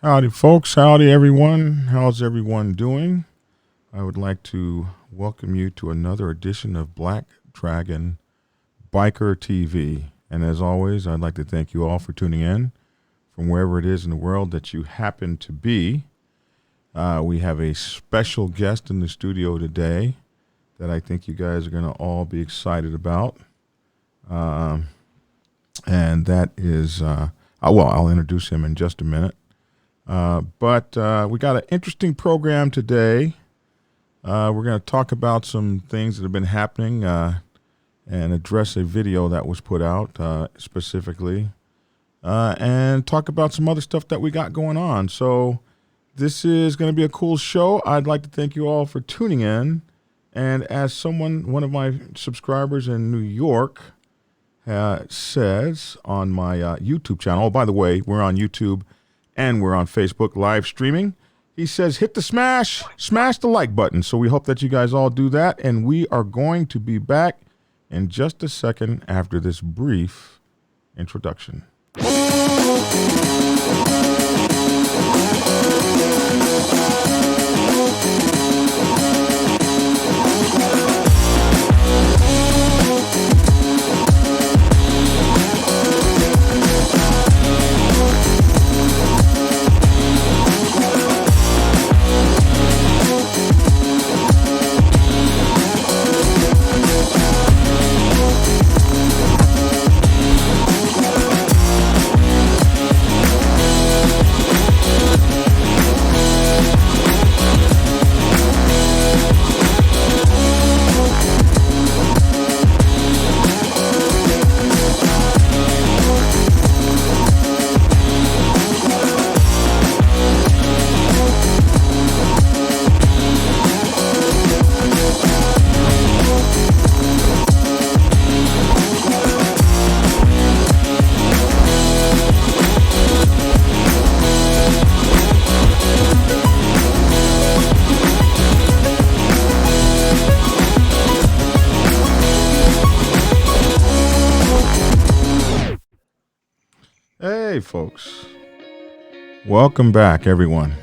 Howdy, folks. Howdy, everyone. How's everyone doing? I would like to welcome you to another edition of Black Dragon Biker TV. And as always, I'd like to thank you all for tuning in from wherever it is in the world that you happen to be. We have a special guest in the studio today that I think you guys are going to all be excited about. And that is, I'll introduce him in just a minute. But we got an interesting program today. We're going to talk about some things that have been happening and address a video that was put out specifically and talk about some other stuff that we got going on. So this is going to be a cool show. I'd like to thank you all for tuning in. And as one of my subscribers in New York says on my YouTube channel, oh, by the way, we're on YouTube and we're on Facebook live streaming. He says, hit the smash the like button. So we hope that you guys all do that. And we are going to be back in just a second after this brief introduction. Hey, folks. Welcome back, everyone.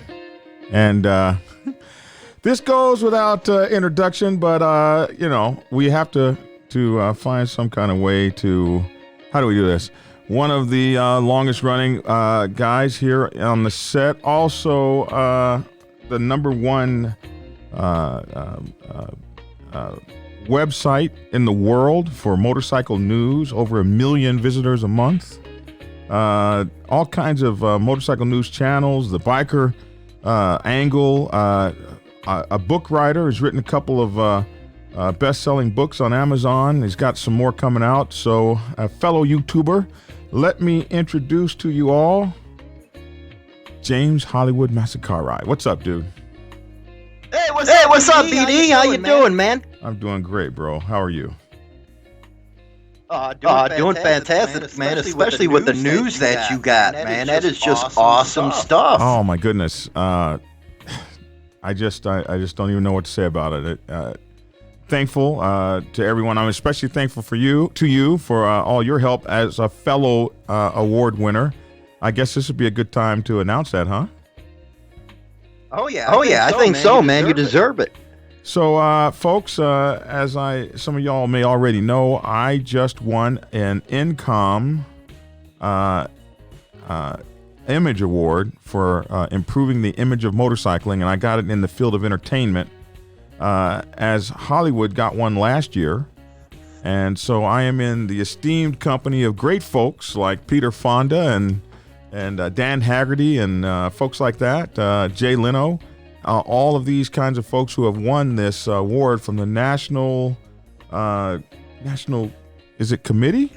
And this goes without introduction, but, we have to find some kind of way to, how do we do this? One of the longest running guys here on the set, also the number one website in the world for motorcycle news, over 1 million visitors a month. All kinds of motorcycle news channels, the biker angle, a book writer has written a couple of best-selling books on Amazon. He's got some more coming out. So a fellow YouTuber, let me introduce to you all James Hollywood Massacari. What's up, dude? Hey, what's up, BD? How you doing, man? I'm doing great, bro. How are you? Doing fantastic, man, especially with the news that you got, man. That is just awesome stuff. Oh my goodness. I just don't even know what to say about it. Thankful to everyone. I'm especially thankful to you for all your help as a fellow award winner. I guess this would be a good time to announce that, huh? Oh yeah, I think so, man. You deserve it. So, folks, as some of y'all may already know, I just won an Incom Image Award for improving the image of motorcycling, and I got it in the field of entertainment, as Hollywood got one last year. And so I am in the esteemed company of great folks like Peter Fonda and Dan Haggerty and folks like that, Jay Leno. All of these kinds of folks who have won this award from the National, is it committee?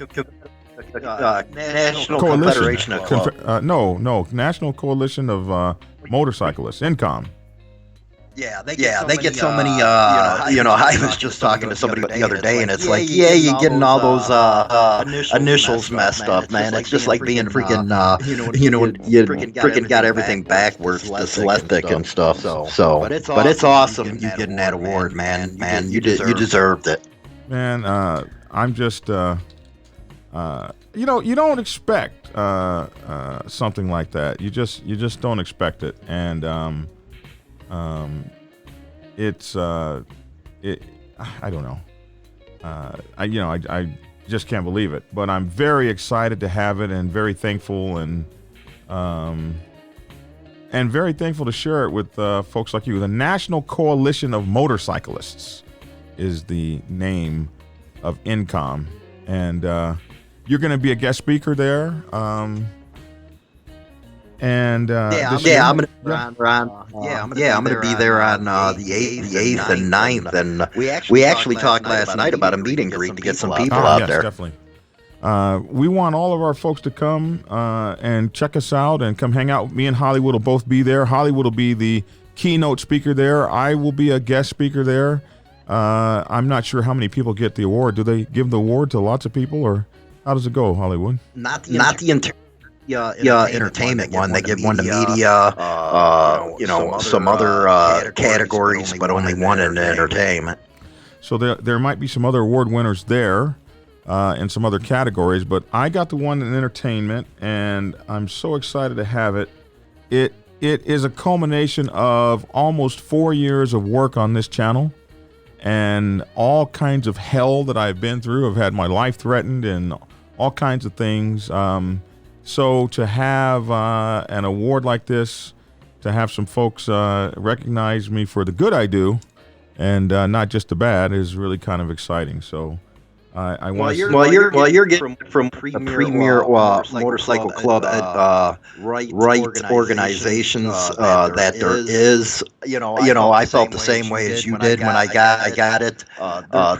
National Confederation of Club. National Coalition of Motorcyclists, INCOM. Yeah, they get so many, I was just talking to somebody the other day, and it's like, you're getting all those initials messed up, man. It's just like being freaking, you freaking got everything backwards, dyslexic and stuff. So, but it's awesome you getting that award, man. You deserved it. Man, I'm just, you don't expect something like that. You just don't expect it, and it's it. I don't know. I just can't believe it. But I'm very excited to have it, and very thankful, and very thankful to share it with folks like you. The National Coalition of Motorcyclists is the name of INCOM, and you're going to be a guest speaker there. I'm gonna be there on the 8th and 9th, and we actually talked last night about a meet and greet to get some people out there. Definitely. We want all of our folks to come and check us out and come hang out. Me and Hollywood will both be there. Hollywood will be the keynote speaker there. I will be a guest speaker there. I'm not sure how many people get the award. Do they give the award to lots of people, or how does it go, Hollywood? Not the entire entertainment one. They give one to media, some other categories, but only one in entertainment. So there might be some other award winners there in some other categories, but I got the one in entertainment, and I'm so excited to have it. It is a culmination of almost 4 years of work on this channel and all kinds of hell that I've been through. I've had my life threatened and all kinds of things. So to have an award like this, to have some folks recognize me for the good I do and not just the bad, is really kind of exciting. So I want you're getting from a premier motorcycle club rights organizations that there is. I felt the same way as you did when I got it.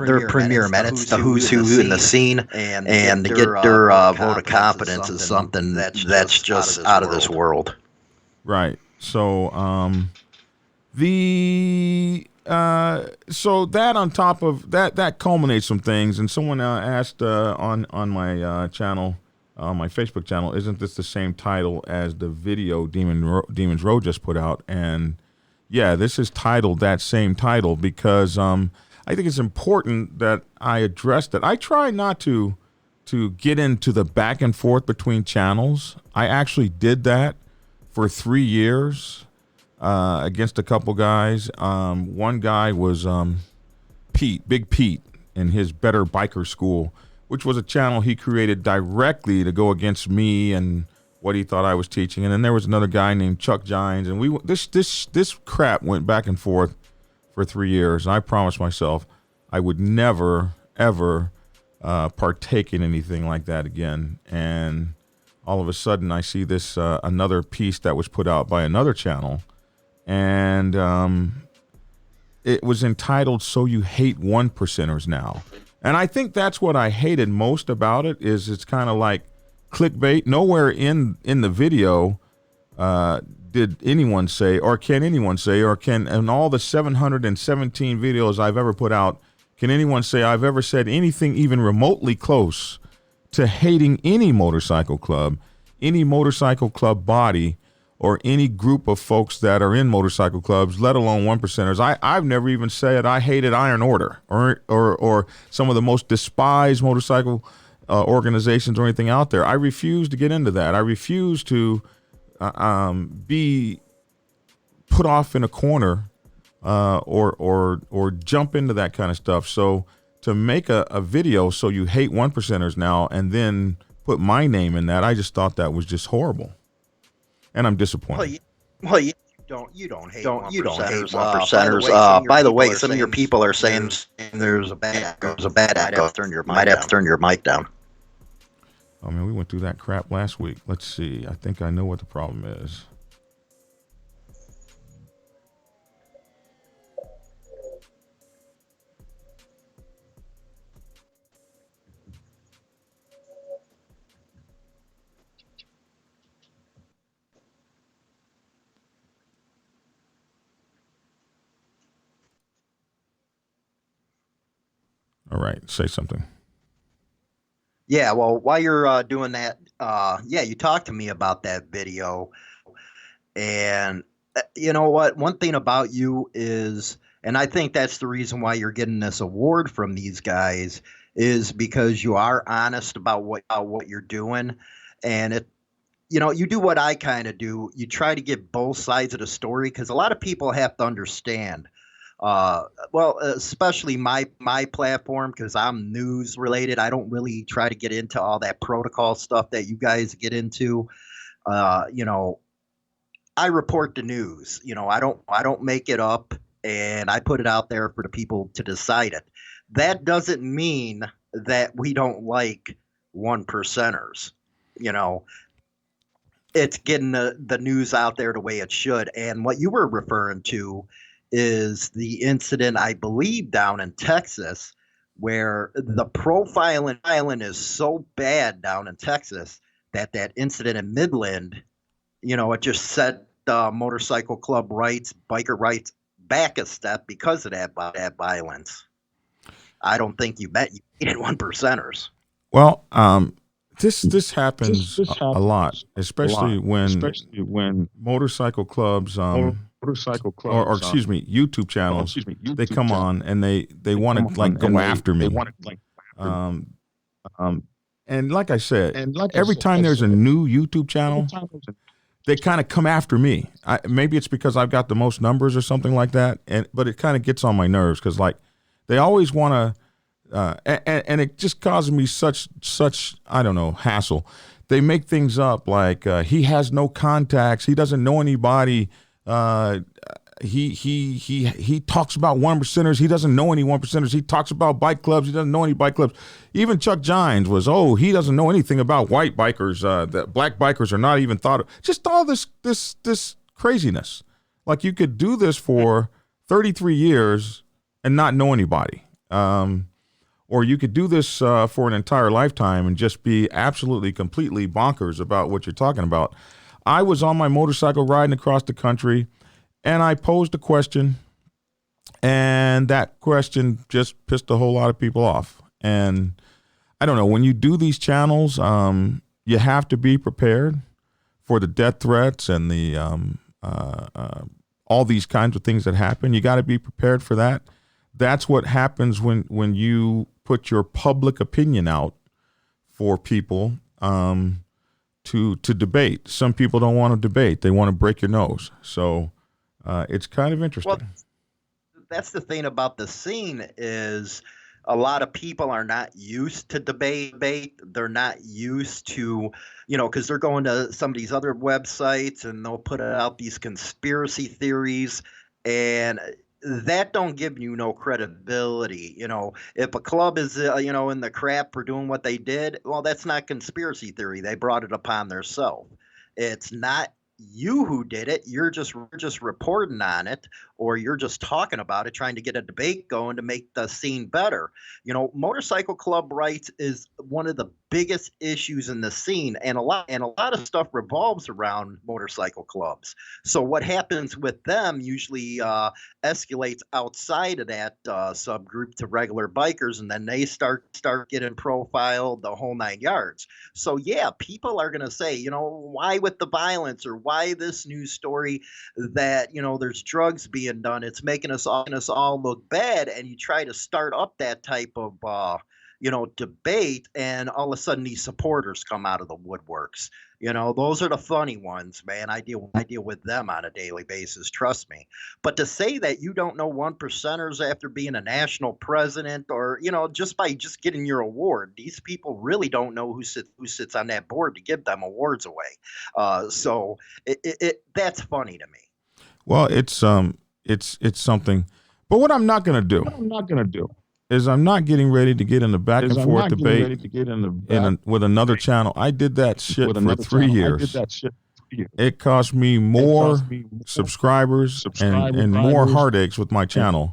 Their premier men, it's the who's who in the scene, and to get their vote of confidence is something that's just out of this world. Right. So so that on top of that culminates some things. And someone asked on my channel, on my Facebook channel, isn't this the same title as the video Demons Row just put out? And yeah, this is titled that same title because I think it's important that I address that. I try not to get into the back and forth between channels. I actually did that for 3 years. Against a couple guys. One guy was Pete, Big Pete, in his Better Biker School, which was a channel he created directly to go against me and what he thought I was teaching. And then there was another guy named Chuck Gines, and this crap went back and forth for 3 years. And I promised myself I would never ever partake in anything like that again. And all of a sudden, I see this another piece that was put out by another channel. And it was entitled "So You Hate One Percenters Now," and I think that's what I hated most about it. Is it's kind of like clickbait. Nowhere in the video did anyone say, or can anyone say, or can in all the 717 videos I've ever put out, can anyone say I've ever said anything even remotely close to hating any motorcycle club body, or any group of folks that are in motorcycle clubs, let alone one percenters. I've never even said I hated Iron Order or some of the most despised motorcycle organizations or anything out there. I refuse to get into that. I refuse to be put off in a corner or jump into that kind of stuff. So to make a video, so you hate one percenters now, and then put my name in that, I just thought that was just horrible. And I'm disappointed. You don't hate one percenters. By the way, some of your people are saying there's a bad echo. Might have to turn your mic down. Oh man, we went through that crap last week. Let's see. I think I know what the problem is. All right, say something. Yeah, well, while you're doing that, you talked to me about that video. And you know what? One thing about you is, and I think that's the reason why you're getting this award from these guys, is because you are honest about what you're doing, and you do what I kind of do. You try to get both sides of the story because a lot of people have to understand. Especially my platform because I'm news related. I don't really try to get into all that protocol stuff that you guys get into. Uh, you know, I report the news. I don't make it up, and I put it out there for the people to decide it. That doesn't mean that we don't like one percenters. You know, it's getting the news out there the way it should. And what you were referring to is the incident, I believe, down in Texas, where the profiling is so bad down in Texas that incident in Midland, it just set motorcycle club rights, biker rights back a step because of that violence. I don't think you needed one percenters. Well, this happens a lot, especially when motorcycle clubs, or excuse me, YouTube channels, they come on and they want to like go after me. And like I said, every time there's a new YouTube channel, they kind of come after me. Maybe it's because I've got the most numbers or something like that, but it kind of gets on my nerves because like they always want to. And it just causes me such I don't know, hassle. They make things up like he has no contacts, he doesn't know anybody. He talks about one percenters, he doesn't know any one percenters. He talks about bike clubs, he doesn't know any bike clubs. Even Chuck Gines was, he doesn't know anything about white bikers. That black bikers are not even thought of. Just all this craziness. Like you could do this for 33 years and not know anybody. Or you could do this for an entire lifetime and just be absolutely, completely bonkers about what you're talking about. I was on my motorcycle riding across the country, and I posed a question, and that question just pissed a whole lot of people off. And I don't know, when you do these channels, you have to be prepared for the death threats and the all these kinds of things that happen. You got to be prepared for that. That's what happens when you put your public opinion out for people to debate. Some people don't want to debate. They want to break your nose. So it's kind of interesting. Well, that's the thing about the scene is a lot of people are not used to debate. They're not used to, because they're going to some of these other websites and they'll put out these conspiracy theories, and that don't give you no credibility. If a club is, in the crap for doing what they did, well, that's not conspiracy theory. They brought it upon themselves. It's not you who did it. You're just reporting on it, or you're just talking about it, trying to get a debate going to make the scene better. Motorcycle club rights is one of the biggest issues in the scene, and a lot of stuff revolves around motorcycle clubs. So what happens with them usually escalates outside of that subgroup to regular bikers, and then they start getting profiled, the whole 9 yards. So yeah, people are going to say, why with the violence, or why this news story that there's drugs being done, it's making us all look bad. And you try to start up that type of debate, and all of a sudden these supporters come out of the woodworks. Those are the funny ones, man. I deal with them on a daily basis, trust me. But to say that you don't know one percenters after being a national president, or just by getting your award, these people really don't know who sits on that board to give them awards away. So that's funny to me. Well, it's something. But what I'm not going to do is I'm not getting ready to get in the back and forth debate with another channel. I did that shit for 3 years. It cost me more subscribers and more heartaches with my channel.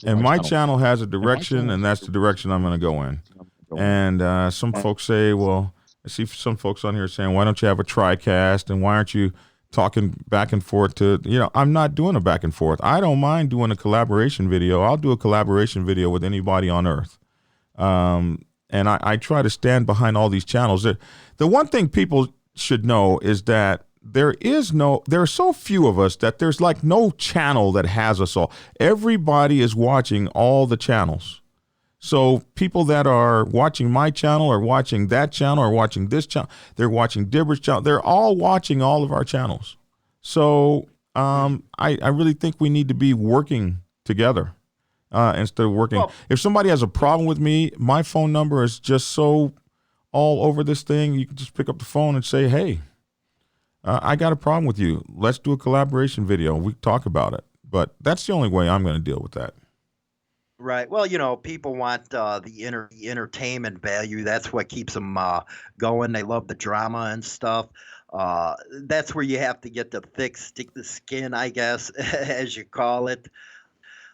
And my channel has a direction, and that's the direction I'm going to go in. And some folks say, well, I see some folks on here saying, why don't you have a TriCast, and why aren't you talking back and forth to, I'm not doing a back and forth. I don't mind doing a collaboration video. I'll do a collaboration video with anybody on earth. And I try to stand behind all these channels. The one thing people should know is that there are so few of us that there's like no channel that has us all. Everybody is watching all the channels. So people that are watching my channel or watching that channel or watching this channel, they're watching Dibber's channel. They're all watching all of our channels. So I really think we need to be working together instead of working. Well, If somebody has a problem with me, my phone number is just so all over this thing. You can just pick up the phone and say, hey, I got a problem with you. Let's do a collaboration video. We talk about it. But that's the only way I'm going to deal with that. right. Well, people want the entertainment value. That's what keeps them going. They love the drama and stuff. That's where you have to get the stick the skin, I guess, as you call it.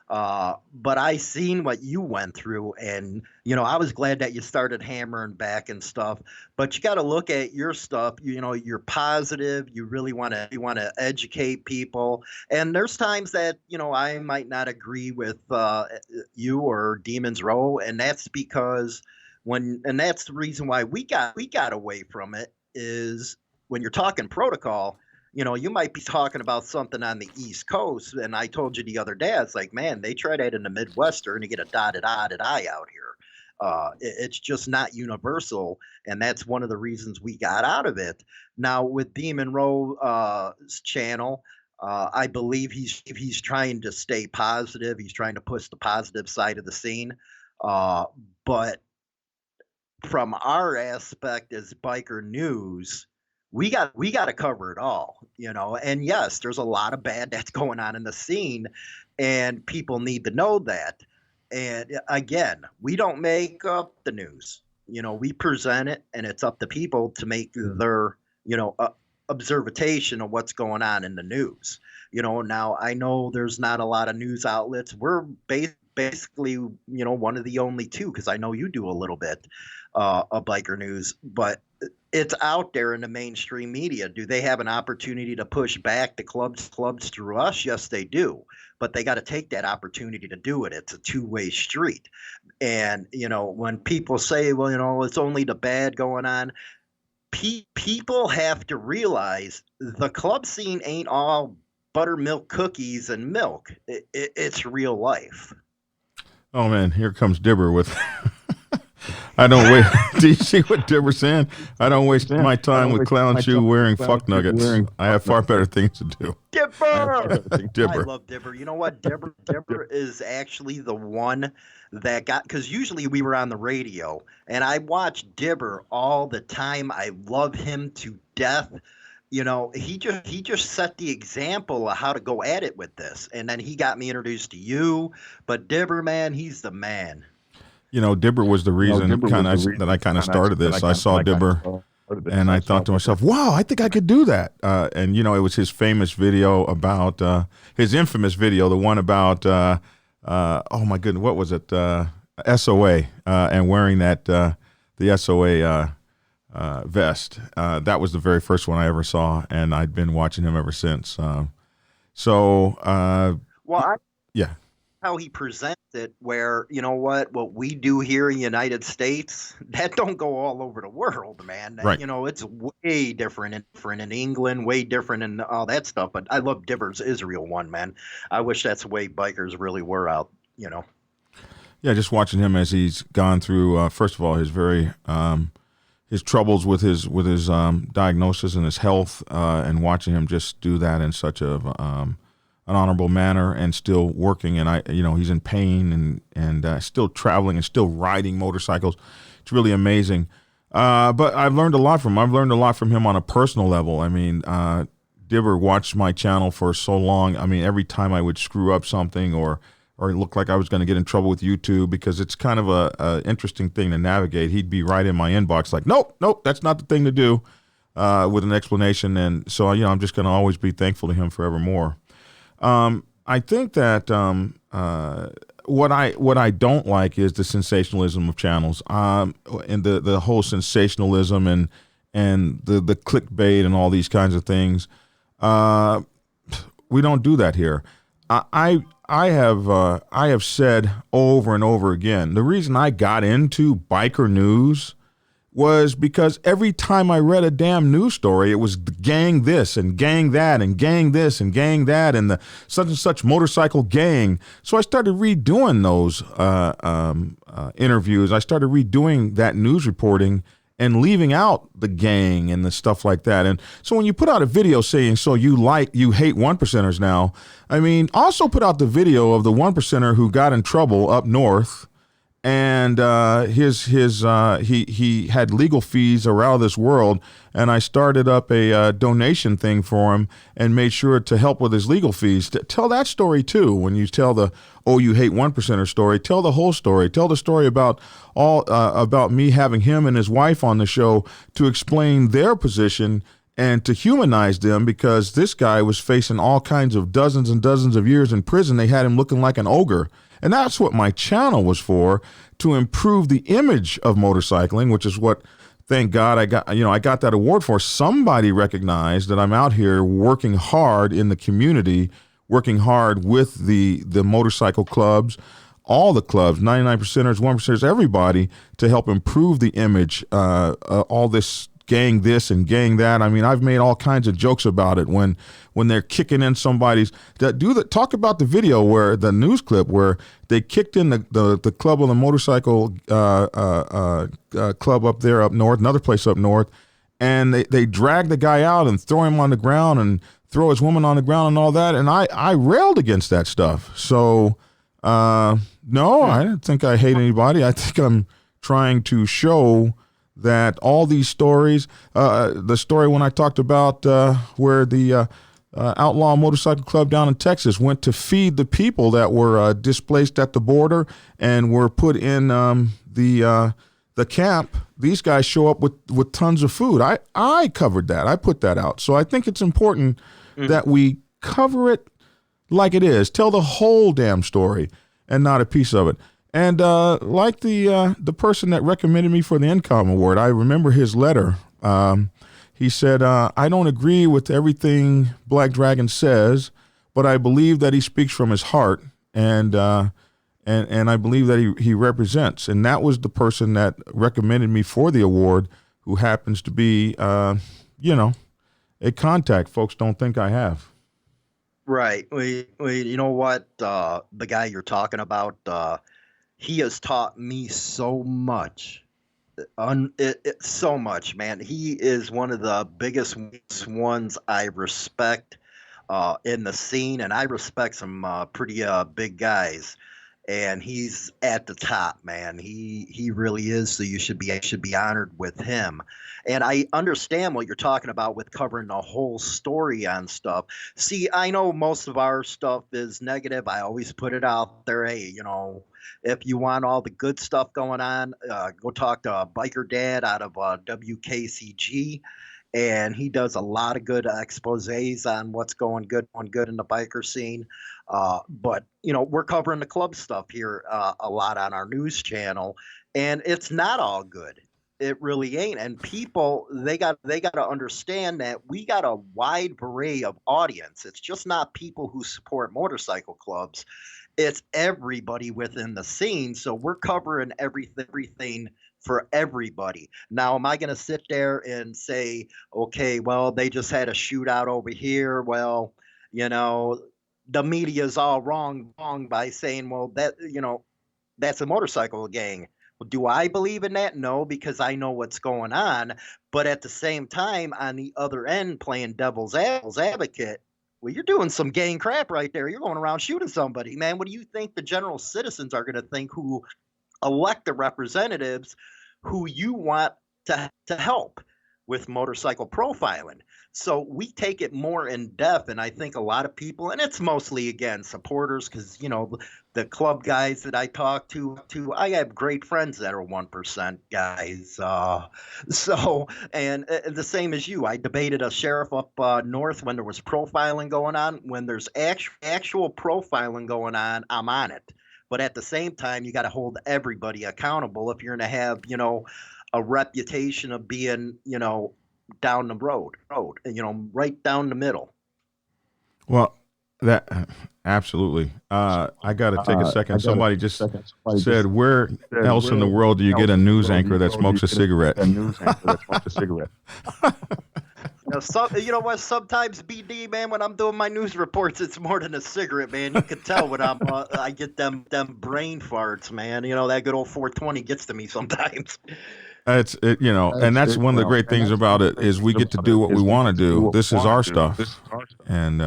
But I seen what you went through, and I was glad that you started hammering back and stuff. But you got to look at your stuff. You're positive. You really want to educate people. And there's times that I might not agree with you or Demon's Row, and that's because and that's the reason why we got away from it is when you're talking protocol. You might be talking about something on the East Coast, and I told you the other day, it's like, man, they try that in the Midwestern to get a dotted I out here. It's just not universal, and that's one of the reasons we got out of it. Now with Demon Row's channel, I believe he's trying to stay positive. He's trying to push the positive side of the scene, but from our aspect as biker news, we got to cover it all, and yes, there's a lot of bad that's going on in the scene, and people need to know that. And again, we don't make up the news. We present it, and it's up to people to make their observation of what's going on in the news. Now I know there's not a lot of news outlets. We're basically one of the only two, because I know you do a little bit of biker news, but it's out there in the mainstream media. Do they have an opportunity to push back the clubs through us? Yes, they do. But they got to take that opportunity to do it. It's a two-way street. And, when people say, well, it's only the bad going on, people have to realize the club scene ain't all buttermilk cookies and milk. It's real life. Oh, man, here comes Dibber with... I don't wait. Do you see what Dibber's saying? I don't waste my time with clown shoe wearing fuck nuggets. I have far better things to do. Dibber! Dibber. I love Dibber. You know what? Dibber is actually the one that got, because usually we were on the radio, and I watch Dibber all the time. I love him to death. He just set the example of how to go at it with this, and then he got me introduced to you. But Dibber, man, he's the man. Dibber was the reason that I kind of started this. I saw Dibber, and I thought to myself, wow, I think I could do that. And, it was his famous video about, his infamous video, the one about, oh my goodness, what was it? SOA, and wearing that, the SOA vest. That was the very first one I ever saw, and I'd been watching him ever since. Yeah. How he presents it, where what we do here in the United States, that don't go all over the world, man. Right. It's way different in England, way different in all that stuff. But I love Dibber's Israel one, man. I wish that's the way bikers really were out. Yeah, just watching him as he's gone through. First of all, his troubles with his diagnosis and his health, and watching him just do that in such an honorable manner and still working, and he's in pain and still traveling and still riding motorcycles. It's really amazing. But I've learned a lot from him. I've learned a lot from him on a personal level. I mean, Dibber watched my channel for so long. I mean, every time I would screw up something or it looked like I was going to get in trouble with YouTube, because it's kind of a interesting thing to navigate, he'd be right in my inbox like, nope, that's not the thing to do, with an explanation. And so, I'm just going to always be thankful to him forevermore. I think that what I don't like is the sensationalism of channels, and the whole sensationalism and the clickbait and all these kinds of things. We don't do that here. I have said over and over again, the reason I got into biker news was because every time I read a damn news story, it was gang this and gang that and gang this and gang that and the such and such motorcycle gang. So I started redoing those interviews. I started redoing that news reporting and leaving out the gang and the stuff like that. And so when you put out a video saying, so you hate one percenters now, I mean, also put out the video of the one percenter who got in trouble up north, and he had legal fees around this world, and I started up a donation thing for him and made sure to help with his legal fees. Tell that story too. When you tell the you hate one percenter story, tell the whole story. Tell the story about about me having him and his wife on the show to explain their position and to humanize them, because this guy was facing all kinds of dozens and dozens of years in prison. They had him looking like an ogre. And that's what my channel was for, to improve the image of motorcycling, which is what, thank God, I got that award for. Somebody recognized that I'm out here working hard in the community, working hard with the motorcycle clubs, all the clubs, 99 percenters, 1 percenters, everybody, to help improve the image, all this gang this and gang that. I mean, I've made all kinds of jokes about it when they're kicking in somebody's talk about the video where the news clip where they kicked in the club on the motorcycle club up there up north, another place up north, and they drag the guy out and throw him on the ground and throw his woman on the ground and all that. And I railed against that stuff. So no, I don't think I hate anybody. I think I'm trying to show that all these stories, the story when I talked about where the Outlaw Motorcycle Club down in Texas went to feed the people that were displaced at the border and were put in the camp, these guys show up with tons of food. I covered that. I put that out. So I think it's important that we cover it like it is. Tell the whole damn story and not a piece of it. And like the person that recommended me for the Income Award, I remember his letter. He said, I don't agree with everything Black Dragon says, but I believe that he speaks from his heart, and I believe that he represents. And that was the person that recommended me for the award, who happens to be, a contact folks don't think I have. Right. You know what? The guy you're talking about, he has taught me so much. So much, man. He is one of the biggest ones I respect in the scene, and I respect some pretty big guys. And he's at the top, man. He really is. So you should be honored with him. And I understand what you're talking about with covering the whole story on stuff. See, I know most of our stuff is negative. I always put it out there. Hey, if you want all the good stuff going on, go talk to Biker Dad out of WKCG. And he does a lot of good exposés on what's going good in the biker scene. But we're covering the club stuff here a lot on our news channel, and it's not all good. It really ain't. And people, they got to understand that we got a wide array of audience. It's just not people who support motorcycle clubs. It's everybody within the scene. So we're covering everything for everybody. Now, am I going to sit there and say, okay, well, they just had a shootout over here? Well, the media is all wrong by saying, well, that's a motorcycle gang. Well, do I believe in that? No, because I know what's going on. But at the same time, on the other end, playing devil's advocate, well, you're doing some gang crap right there. You're going around shooting somebody, man. What do you think the general citizens are going to think who elect the representatives who you want to help with motorcycle profiling? So we take it more in depth, and I think a lot of people, and it's mostly, again, supporters, because, the club guys that I talk to, I have great friends that are 1% guys. And the same as you, I debated a sheriff up north when there was profiling going on. When there's actual profiling going on it. But at the same time, you got to hold everybody accountable if you're going to have, a reputation of being, down the road, right down the middle. Well, That absolutely. I got to take a second. Somebody just said, "Where else in the world do you get a news anchor that smokes a cigarette?" You know what? Sometimes BD, man, when I'm doing my news reports, it's more than a cigarette, man. You can tell when I get them brain farts, man. You know, that good old 420 gets to me sometimes. And that's one of the great things about it is we get to do what we want to do. This is our stuff, and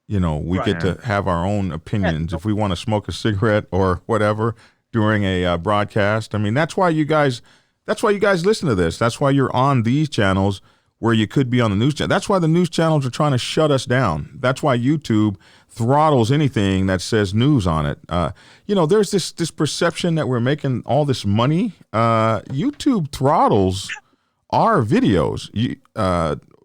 we get to have our own opinions. If we want to smoke a cigarette or whatever during a broadcast, I mean, that's why you guys listen to this. That's why you're on these channels where you could be on the news channel. That's why the news channels are trying to shut us down. That's why YouTube throttles anything that says news on it. There's this perception that we're making all this money. YouTube throttles our videos.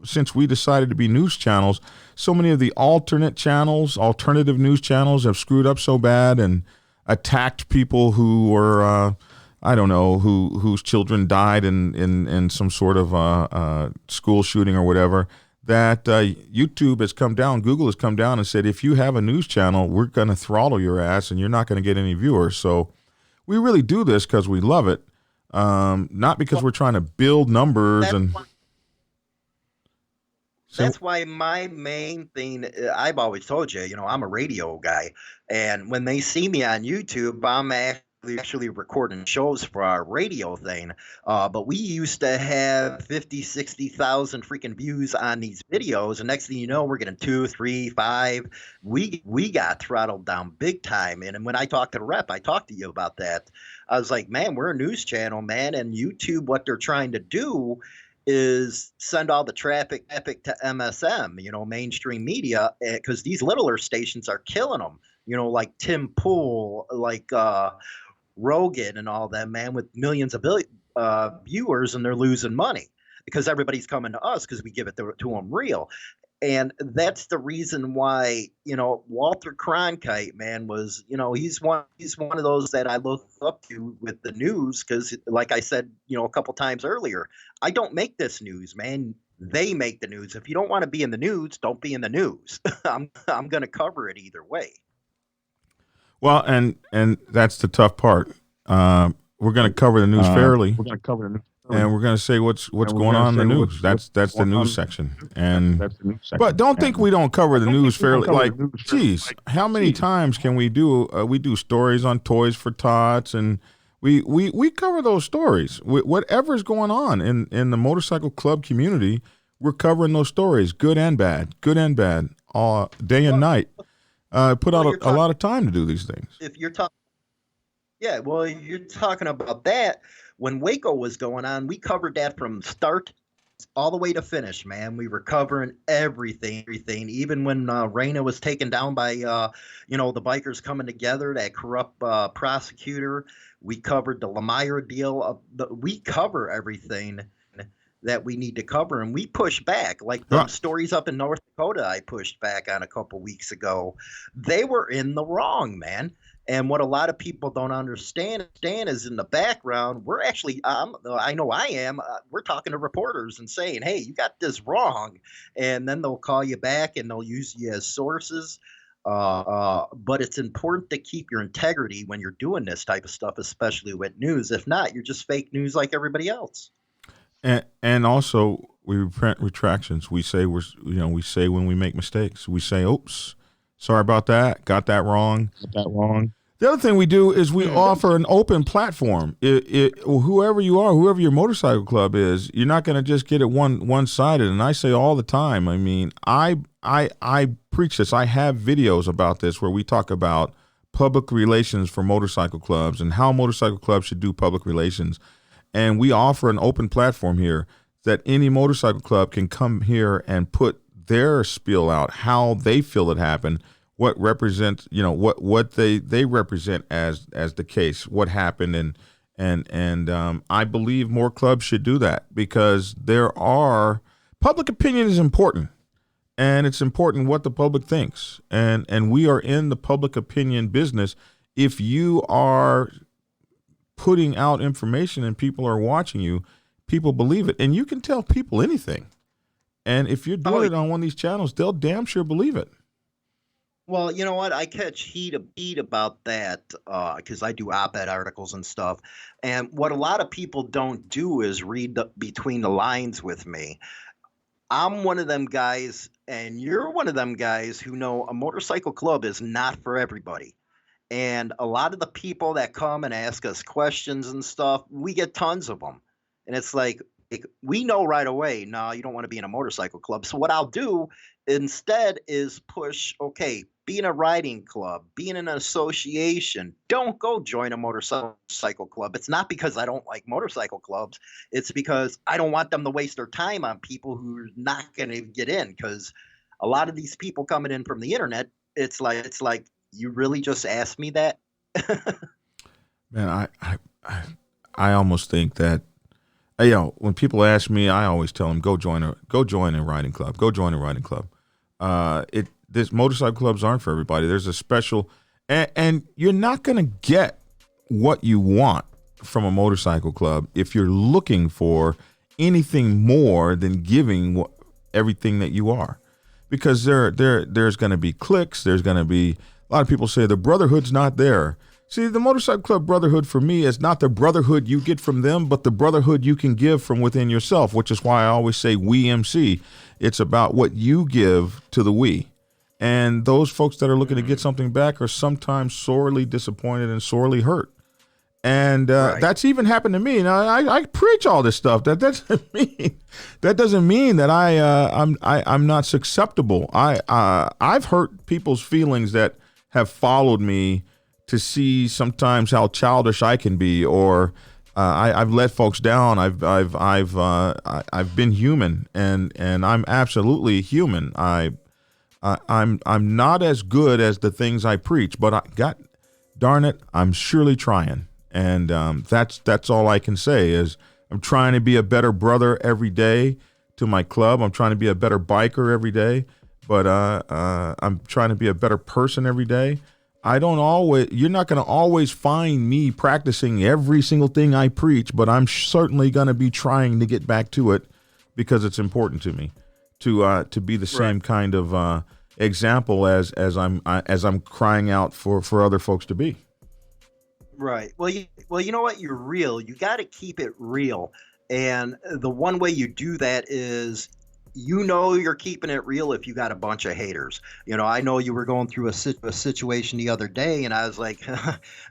Since we decided to be news channels, so many of the alternative news channels have screwed up so bad and attacked people who were whose children died in some sort of school shooting or whatever, that YouTube has come down, Google has come down and said, if you have a news channel, we're going to throttle your ass and you're not going to get any viewers. So we really do this because we love it, not because we're trying to build numbers. That's why my main thing, I've always told you, I'm a radio guy. And when they see me on YouTube, I'm actually recording shows for our radio thing. But we used to have 50, 60,000 freaking views on these videos. And next thing you know, we're getting 2, 3, 5. We got throttled down big time. And when I talked to the rep, I talked to you about that. I was like, man, we're a news channel, man. And YouTube, what they're trying to do is send all the traffic to MSM, mainstream media, because these littler stations are killing them, like Tim Pool, like Rogan and all that, man, with millions of viewers, and they're losing money because everybody's coming to us because we give it to them real. And that's the reason why, Walter Cronkite, man, was, he's one of those that I look up to with the news because, like I said, a couple times earlier, I don't make this news, man. They make the news. If you don't want to be in the news, don't be in the news. I'm going to cover it either way. Well, and that's the tough part. We're going to cover the news fairly. And we're going to say what's going on in the news. That's the news section. But don't think we don't cover the news fairly. Like, geez, how many times can we do? We do stories on Toys for Tots, and we cover those stories. Whatever's going on in the motorcycle club community, we're covering those stories, good and bad, all day and night. Put out a lot of time to do these things. If you're talking, you're talking about that. When Waco was going on, we covered that from start all the way to finish, man. We were covering everything. Even when Wainner was taken down by, the bikers coming together, that corrupt prosecutor. We covered the Lemire deal. We cover everything that we need to cover, and we push back. Like the stories up in North Dakota, I pushed back on a couple weeks ago. They were in the wrong, man. And what a lot of people don't understand is in the background, we're actually, I know I am, we're talking to reporters and saying, hey, you got this wrong. And then they'll call you back and they'll use you as sources. But it's important to keep your integrity when you're doing this type of stuff, especially with news. If not, you're just fake news like everybody else. And also, we print retractions. We say we say when we make mistakes. We say, oops, sorry about that. Got that wrong. The other thing we do is we offer an open platform. Whoever you are, whoever your motorcycle club is, you're not going to just get it one-sided. And I say all the time, I mean, I preach this. I have videos about this where we talk about public relations for motorcycle clubs and how motorcycle clubs should do public relations. And we offer an open platform here that any motorcycle club can come here and put their spiel out, how they feel it happened, what represents, what they represent as the case, what happened, and I believe more clubs should do that because public opinion is important, and it's important what the public thinks, and we are in the public opinion business. If you are putting out information and people are watching you, people believe it, and you can tell people anything. And if you're doing it on one of these channels, they'll damn sure believe it. Well, you know what? I catch heat about that because I do op-ed articles and stuff. And what a lot of people don't do is read between the lines with me. I'm one of them guys, and you're one of them guys who know a motorcycle club is not for everybody. And a lot of the people that come and ask us questions and stuff, we get tons of them. And it's like we know right away, no, you don't want to be in a motorcycle club. So what I'll do instead is push, okay, be in a riding club, be in an association. Don't go join a motorcycle club. It's not because I don't like motorcycle clubs. It's because I don't want them to waste their time on people who are not going to get in. Because a lot of these people coming in from the internet, it's like you really just asked me that? Man, I almost think that, when people ask me, I always tell them go join a riding club, go join a riding club. This motorcycle clubs aren't for everybody. There's a special, and you're not going to get what you want from a motorcycle club if you're looking for anything more than giving everything that you are, because there's going to be cliques. There's going to be a lot of people say the brotherhood's not there. See, the motorcycle club brotherhood for me is not the brotherhood you get from them, but the brotherhood you can give from within yourself, which is why I always say we MC. It's about what you give to the we. And those folks that are looking to get something back are sometimes sorely disappointed and sorely hurt. And Right. that's even happened to me. Now, I preach all this stuff. That doesn't mean that I'm not susceptible. I've hurt people's feelings that have followed me to see sometimes how childish I can be, or I've let folks down. I've been human, and I'm absolutely human. I'm not as good as the things I preach, but darn it, I'm surely trying, and that's all I can say is I'm trying to be a better brother every day to my club. I'm trying to be a better biker every day, but I'm trying to be a better person every day. You're not going to always find me practicing every single thing I preach, but I'm certainly going to be trying to get back to it because it's important to me to be the same kind of example as I'm crying out for other folks to be. Right. Well, you know what? You're real. You got to keep it real. And the one way you do that is you're keeping it real if you got a bunch of haters. I know you were going through a situation the other day, and I was like,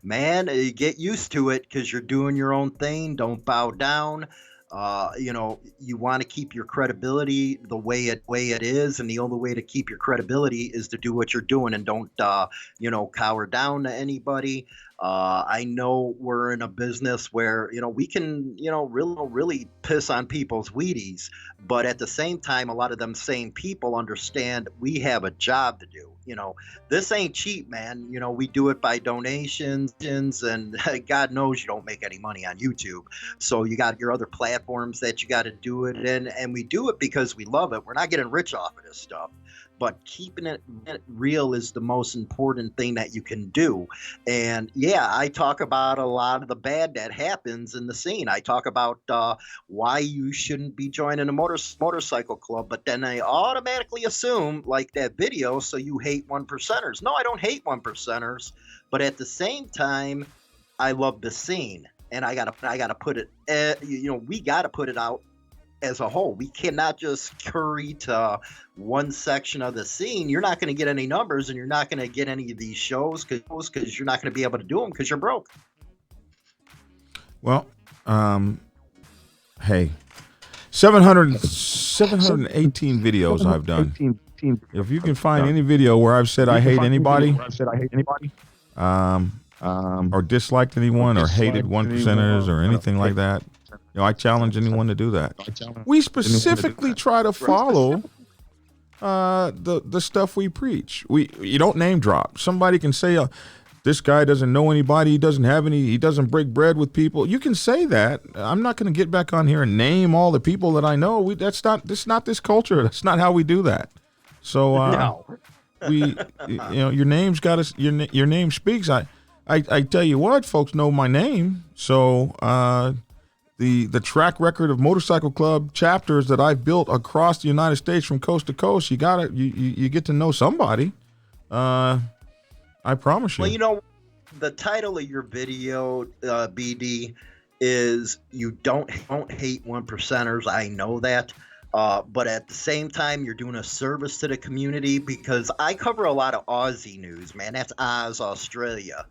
man, get used to it because you're doing your own thing. Don't bow down. You want to keep your credibility the way it is, and the only way to keep your credibility is to do what you're doing and don't cower down to anybody. I know we're in a business where we can really piss on people's Wheaties, but at the same time, a lot of them same people understand we have a job to do. This ain't cheap, man. We do it by donations, and God knows you don't make any money on YouTube. So you got your other platforms that you got to do it in, and we do it because we love it. We're not getting rich off of this stuff, but keeping it real is the most important thing that you can do. And yeah, I talk about a lot of the bad that happens in the scene. I talk about why you shouldn't be joining a motorcycle club, but then I automatically assume like that video, so you hate one percenters. No, I don't hate one percenters, but at the same time, I love the scene, and I gotta put it. We gotta put it out as a whole. We cannot just curry to one section of the scene. You're not going to get any numbers, and you're not going to get any of these shows because you're not going to be able to do them because you're broke. Well, hey, 718 videos I've done. If you can find any video where I've said I hate anybody, or disliked anyone, or hated one percenters, or anything like that, I challenge anyone to do that. We specifically try to follow the stuff we preach. You don't name drop. Somebody can say, this guy doesn't know anybody. He doesn't break bread with people. You can say that. I'm not going to get back on here and name all the people that I know. That's not this culture. That's not how we do that. So No. your name's got us. Your name speaks. I tell you what, folks know my name. So the track record of motorcycle club chapters that I've built across the United States from coast to coast, you get to know somebody. I promise you. Well, you know, the title of your video, BD, is "You don't hate one percenters." I know that. But at the same time, you're doing a service to the community, because I cover a lot of Aussie news, man. That's Oz, Australia.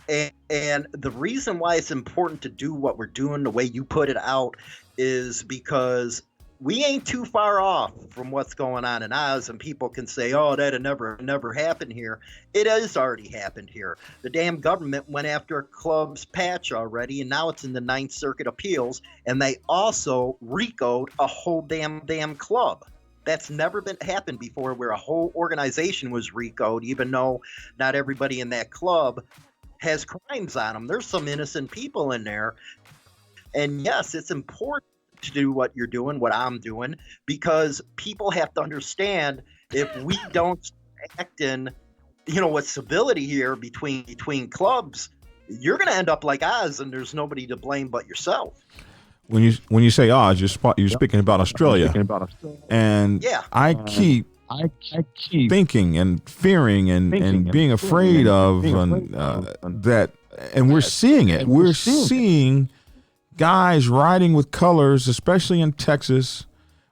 And the reason why it's important to do what we're doing the way you put it out is because we ain't too far off from what's going on in Oz, and people can say, "Oh, that'd never happened here." It has already happened here. The damn government went after a club's patch already, and now it's in the Ninth Circuit Appeals, and they also RICO'd a whole damn club. That's never happened before, where a whole organization was RICO'd, even though not everybody in that club has crimes on them. There's some innocent people in there. And yes, it's important to do what you're doing, what I'm doing, because people have to understand, if we don't act in, with civility here between clubs, you're going to end up like Oz, and there's nobody to blame but yourself. When you say Oz, you're speaking about Australia. And yeah. I keep thinking and fearing and being afraid of that, and we're seeing it. We're seeing guys riding with colors, especially in Texas.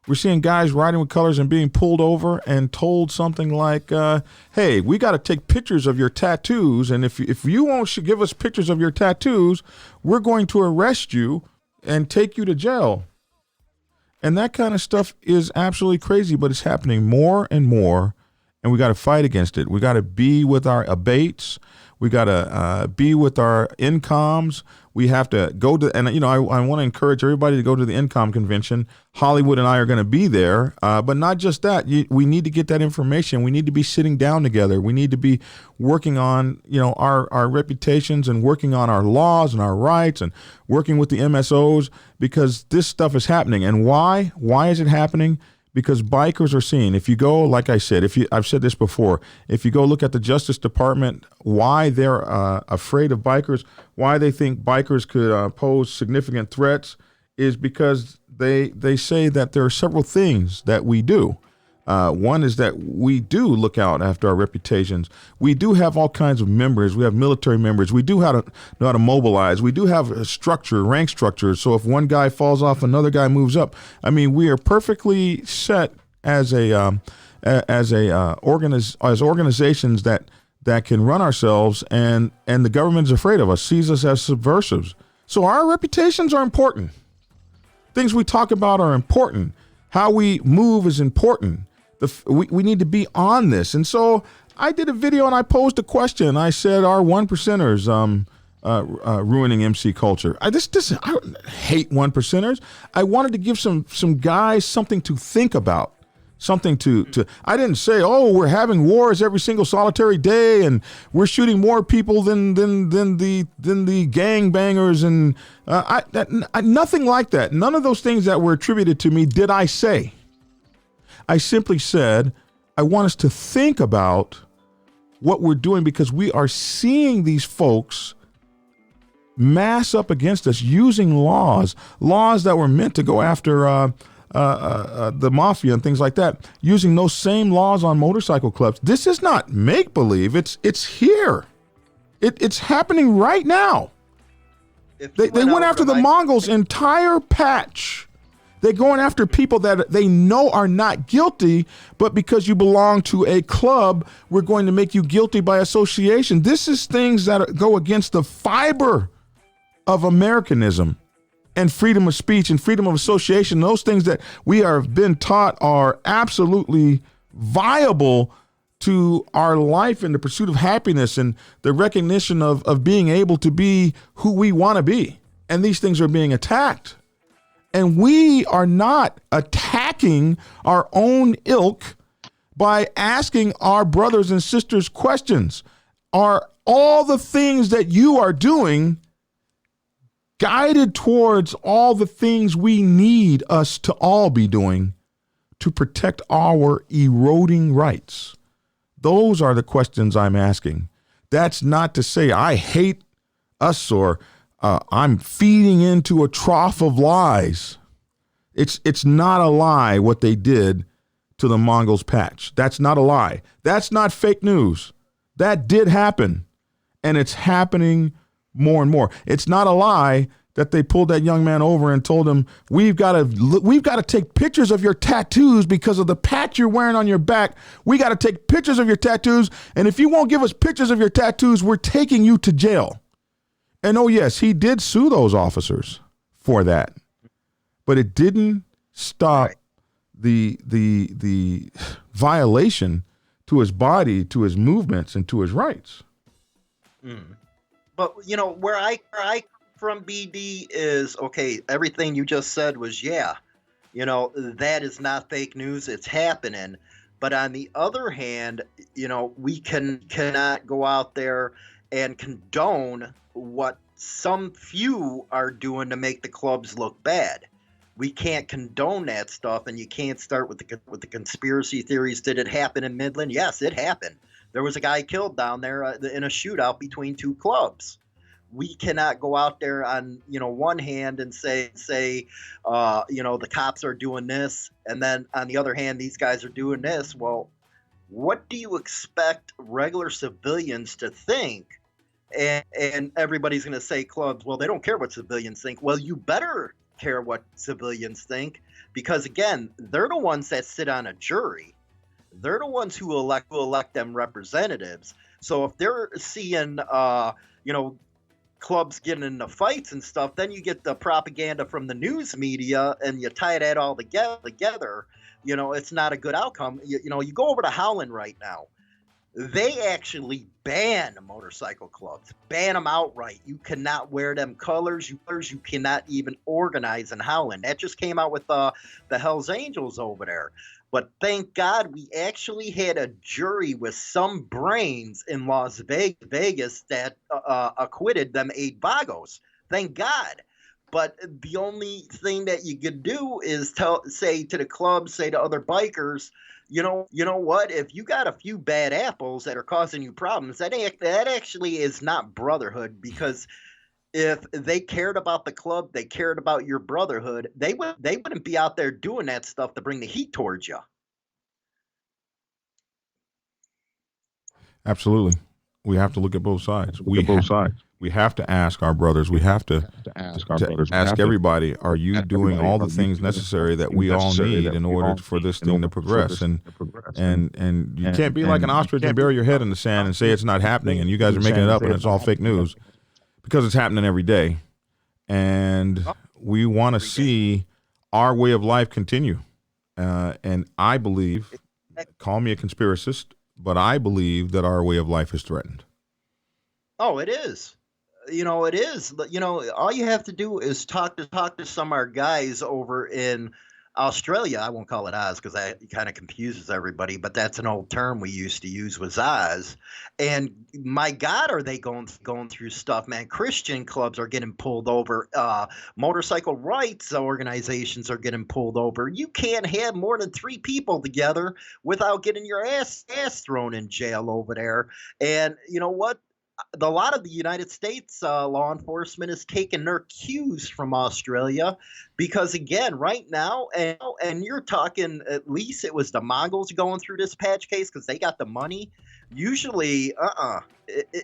We're seeing guys riding with colors and being pulled over and told something like, "Hey, we got to take pictures of your tattoos, and if you won't give us pictures of your tattoos, we're going to arrest you and take you to jail." And that kind of stuff is absolutely crazy, but it's happening more and more, and we got to fight against it. We got to be with our abates. We got to be with our incomes. We have to go to, and I want to encourage everybody to go to the Income Convention. Hollywood and I are going to be there, but not just that. We need to get that information. We need to be sitting down together. We need to be working on, our reputations, and working on our laws and our rights, and working with the MSOs, because this stuff is happening. And why? Why is it happening? Because bikers are seeing, if you go, like I said, I've said this before, if you go look at the Justice Department, why they're afraid of bikers, why they think bikers could pose significant threats, is because they say that there are several things that we do. One is that we do look out after our reputations. We do have all kinds of members. We have military members. We do know how to mobilize. We do have a structure, rank structure. So if one guy falls off, another guy moves up. I mean, we are perfectly set as organizations that can run ourselves, and the government's afraid of us, sees us as subversives. So our reputations are important. Things we talk about are important. How we move is important. We need to be on this. And so I did a video and I posed a question. I said, are one percenters ruining MC culture? I don't hate one percenters. I wanted to give some guys something to think about. Something to I didn't say, "Oh, we're having wars every single solitary day and we're shooting more people than the gangbangers," and nothing like that. None of those things that were attributed to me did I say. I simply said, I want us to think about what we're doing, because we are seeing these folks mass up against us using laws that were meant to go after the mafia and things like that, using those same laws on motorcycle clubs. This is not make-believe. It's here. It's happening right now. They went after the Mongols' entire patch. They're going after people that they know are not guilty, but because you belong to a club, we're going to make you guilty by association. This is things that go against the fiber of Americanism and freedom of speech and freedom of association. Those things that we have been taught are absolutely viable to our life and the pursuit of happiness and the recognition of being able to be who we want to be. And these things are being attacked. And we are not attacking our own ilk by asking our brothers and sisters questions. Are all the things that you are doing guided towards all the things we need us to all be doing to protect our eroding rights? Those are the questions I'm asking. That's not to say I hate us or I'm feeding into a trough of lies. It's not a lie what they did to the Mongols patch. That's not a lie. That's not fake news. That did happen, and it's happening more and more. It's not a lie that they pulled that young man over and told him, we've got to take pictures of your tattoos because of the patch you're wearing on your back. We got to take pictures of your tattoos, and if you won't give us pictures of your tattoos, we're taking you to jail. And oh yes, he did sue those officers for that, but it didn't stop the violation to his body, to his movements, and to his rights. But where I from BD is, okay, everything you just said was, that is not fake news. It's happening. But on the other hand, we cannot go out there and condone what some few are doing to make the clubs look bad. We can't condone that stuff, and you can't start with the conspiracy theories. Did it happen in Midland? Yes, it happened. There was a guy killed down there in a shootout between two clubs. We cannot go out there on one hand and say the cops are doing this, and then on the other hand these guys are doing this. Well, what do you expect regular civilians to think? And everybody's going to say clubs, well, they don't care what civilians think. Well, you better care what civilians think, because again, they're the ones that sit on a jury. They're the ones who elect them representatives. So if they're seeing clubs getting into fights and stuff, then you get the propaganda from the news media and you tie that all together. It's not a good outcome. You go over to Holland right now. They actually ban motorcycle clubs, ban them outright. You cannot wear them colors. You cannot even organize in Holland. That just came out with the Hells Angels over there. But thank God we actually had a jury with some brains in Las Vegas that acquitted them 8 vagos. Thank God. But the only thing that you could do is say to the club, say to other bikers, you know what? If you got a few bad apples that are causing you problems, that actually is not brotherhood, because if they cared about the club, they cared about your brotherhood, they wouldn't be out there doing that stuff to bring the heat towards you. Absolutely. We have to look at both sides. We have to ask our brothers. We have to ask everybody, are you doing all the things necessary that we all need in order for this thing to progress? And you can't be like an ostrich and bury your head in the sand and say it's not happening and you guys are making it up and it's all fake news, because it's happening every day. And we want to see our way of life continue. And I believe, call me a conspiracist, but I believe that our way of life is threatened. Oh, it is. It is. All you have to do is talk to some of our guys over in Australia. I won't call it Oz because that kind of confuses everybody, but that's an old term we used to use, was Oz. And my God, are they going through stuff, man? Christian clubs are getting pulled over. Motorcycle rights organizations are getting pulled over. You can't have more than 3 people together without getting your ass thrown in jail over there. And you know what? A lot of the United States law enforcement is taking their cues from Australia, because again, right now, and you're talking, at least it was the Mongols going through this patch case because they got the money. Usually,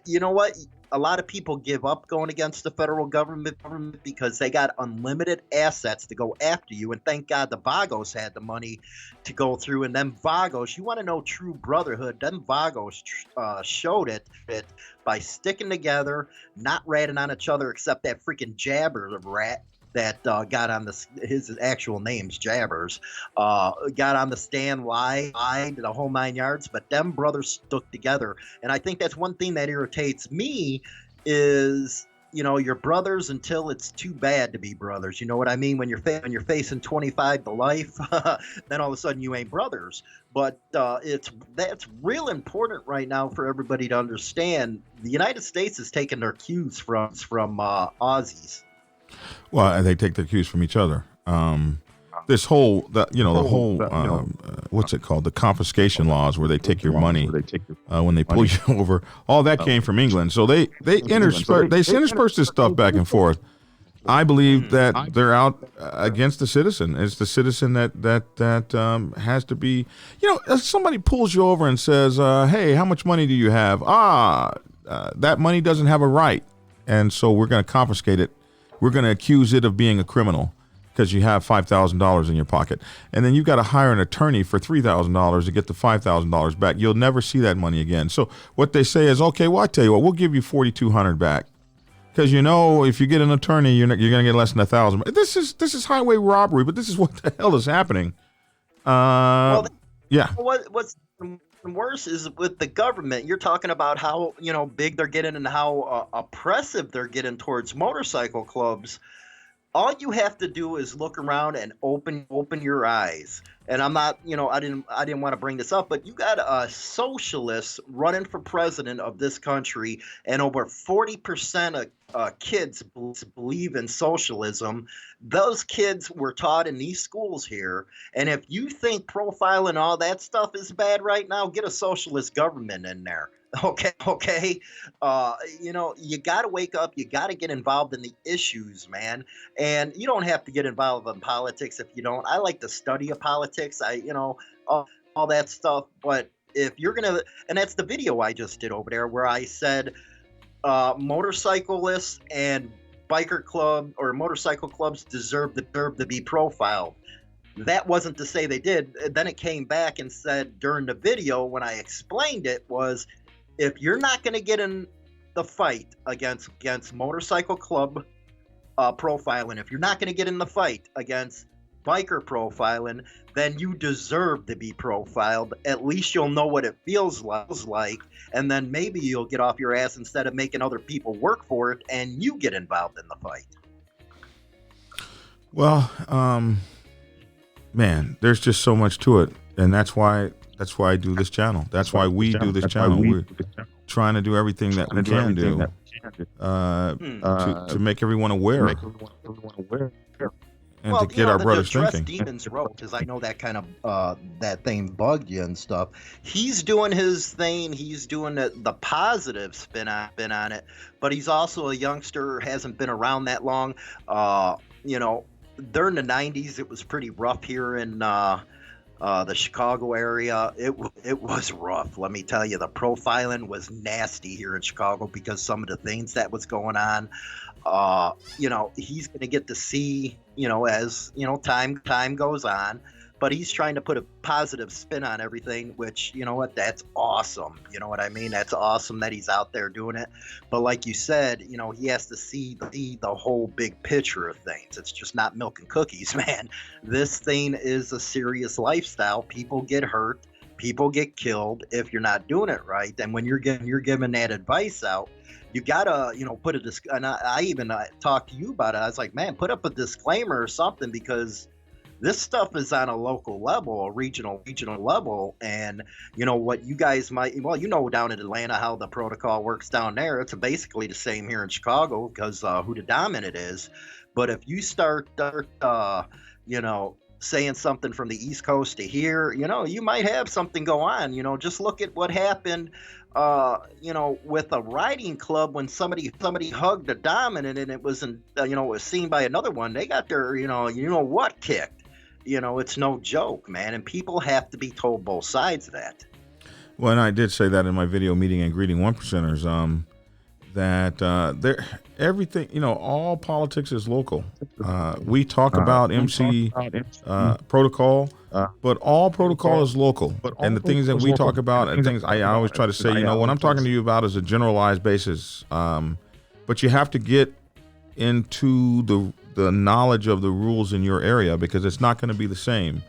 you know what? A lot of people give up going against the federal government because they got unlimited assets to go after you. And thank God the Vagos had the money to go through. And them Vagos, you want to know true brotherhood, them Vagos showed it by sticking together, not ratting on each other, except that freaking Jabber rat that got on his actual name's Jabbers, got on the stand, lied, the whole 9 yards, but them brothers stuck together. And I think that's one thing that irritates me is, your brothers until it's too bad to be brothers. You know what I mean? When you're facing 25 to life, then all of a sudden you ain't brothers. But that's real important right now for everybody to understand. The United States is taking their cues from Aussies. Well, they take their cues from each other. This whole, what's it called? The confiscation laws, where they take your money when they pull you over. All that came from England. So they intersperse this stuff back and forth. I believe that they're out against the citizen. It's the citizen that has to be. If somebody pulls you over and says, "Hey, how much money do you have?" That money doesn't have a right, and so we're going to confiscate it. We're going to accuse it of being a criminal because you have $5,000 in your pocket, and then you've got to hire an attorney for $3,000 to get the $5,000 back. You'll never see that money again. So what they say is, okay, well, I tell you what, we'll give you $4,200 back. Because if you get an attorney, you're going to get less than $1,000. This is highway robbery, but this is what the hell is happening. Yeah. What's worse is with the government. You're talking about how big they're getting and how oppressive they're getting towards motorcycle clubs. All you have to do is look around and open your eyes. And I'm not, I didn't want to bring this up, but you got a socialist running for president of this country, and over 40% of kids believe in socialism. Those kids were taught in these schools here. And if you think profiling and all that stuff is bad right now, get a socialist government in there. Okay. You got to wake up. You got to get involved in the issues, man. And you don't have to get involved in politics if you don't. I like the study of politics. All that stuff. But if you're going to, and that's the video I just did over there where I said motorcyclists and biker club or motorcycle clubs deserve to be profiled. That wasn't to say they did. Then it came back and said during the video when I explained it was, if you're not going to get in the fight against motorcycle club profiling, if you're not going to get in the fight against biker profiling, then you deserve to be profiled. At least you'll know what it feels like, and then maybe you'll get off your ass instead of making other people work for it, and you get involved in the fight. Well, man, there's just so much to it, and that's why I do this channel. That's why we do this channel. We're trying to do everything that we can do to make everyone aware. And to get our brothers thinking. Demons wrote, because I know that kind of that thing bugged you and stuff. He's doing his thing. He's doing the positive spin on it. But he's also a youngster, hasn't been around that long. During the 90s, it was pretty rough here in the Chicago area. It was rough. Let me tell you, the profiling was nasty here in Chicago because some of the things that was going on. He's going to get to see, as time goes on, but he's trying to put a positive spin on everything, which, that's awesome. You know what I mean? That's awesome that he's out there doing it. But like you said, he has to see the whole big picture of things. It's just not milk and cookies, man. This thing is a serious lifestyle. People get hurt. People get killed if you're not doing it right. And when you're giving that advice out, you gotta, put a and I even talked to you about it. I was like, man, put up a disclaimer or something, because this stuff is on a local level, a regional level, and what you guys might, down in Atlanta how the protocol works down there. It's basically the same here in Chicago because who the dominant is. But if you start saying something from the East Coast to here, you might have something go on. Just look at what happened. With a riding club when somebody hugged a dominant and it wasn't, it was seen by another one, they got their, what kicked. It's no joke, man. And people have to be told both sides of that. Well, and I did say that in my video meeting and greeting one percenters, that everything, all politics is local. We talk about MC protocol, but all protocol is local. And the things that we talk about, and things I always try to say, what I'm talking to you about is a generalized basis. But you have to get into the knowledge of the rules in your area, because it's not going to be the same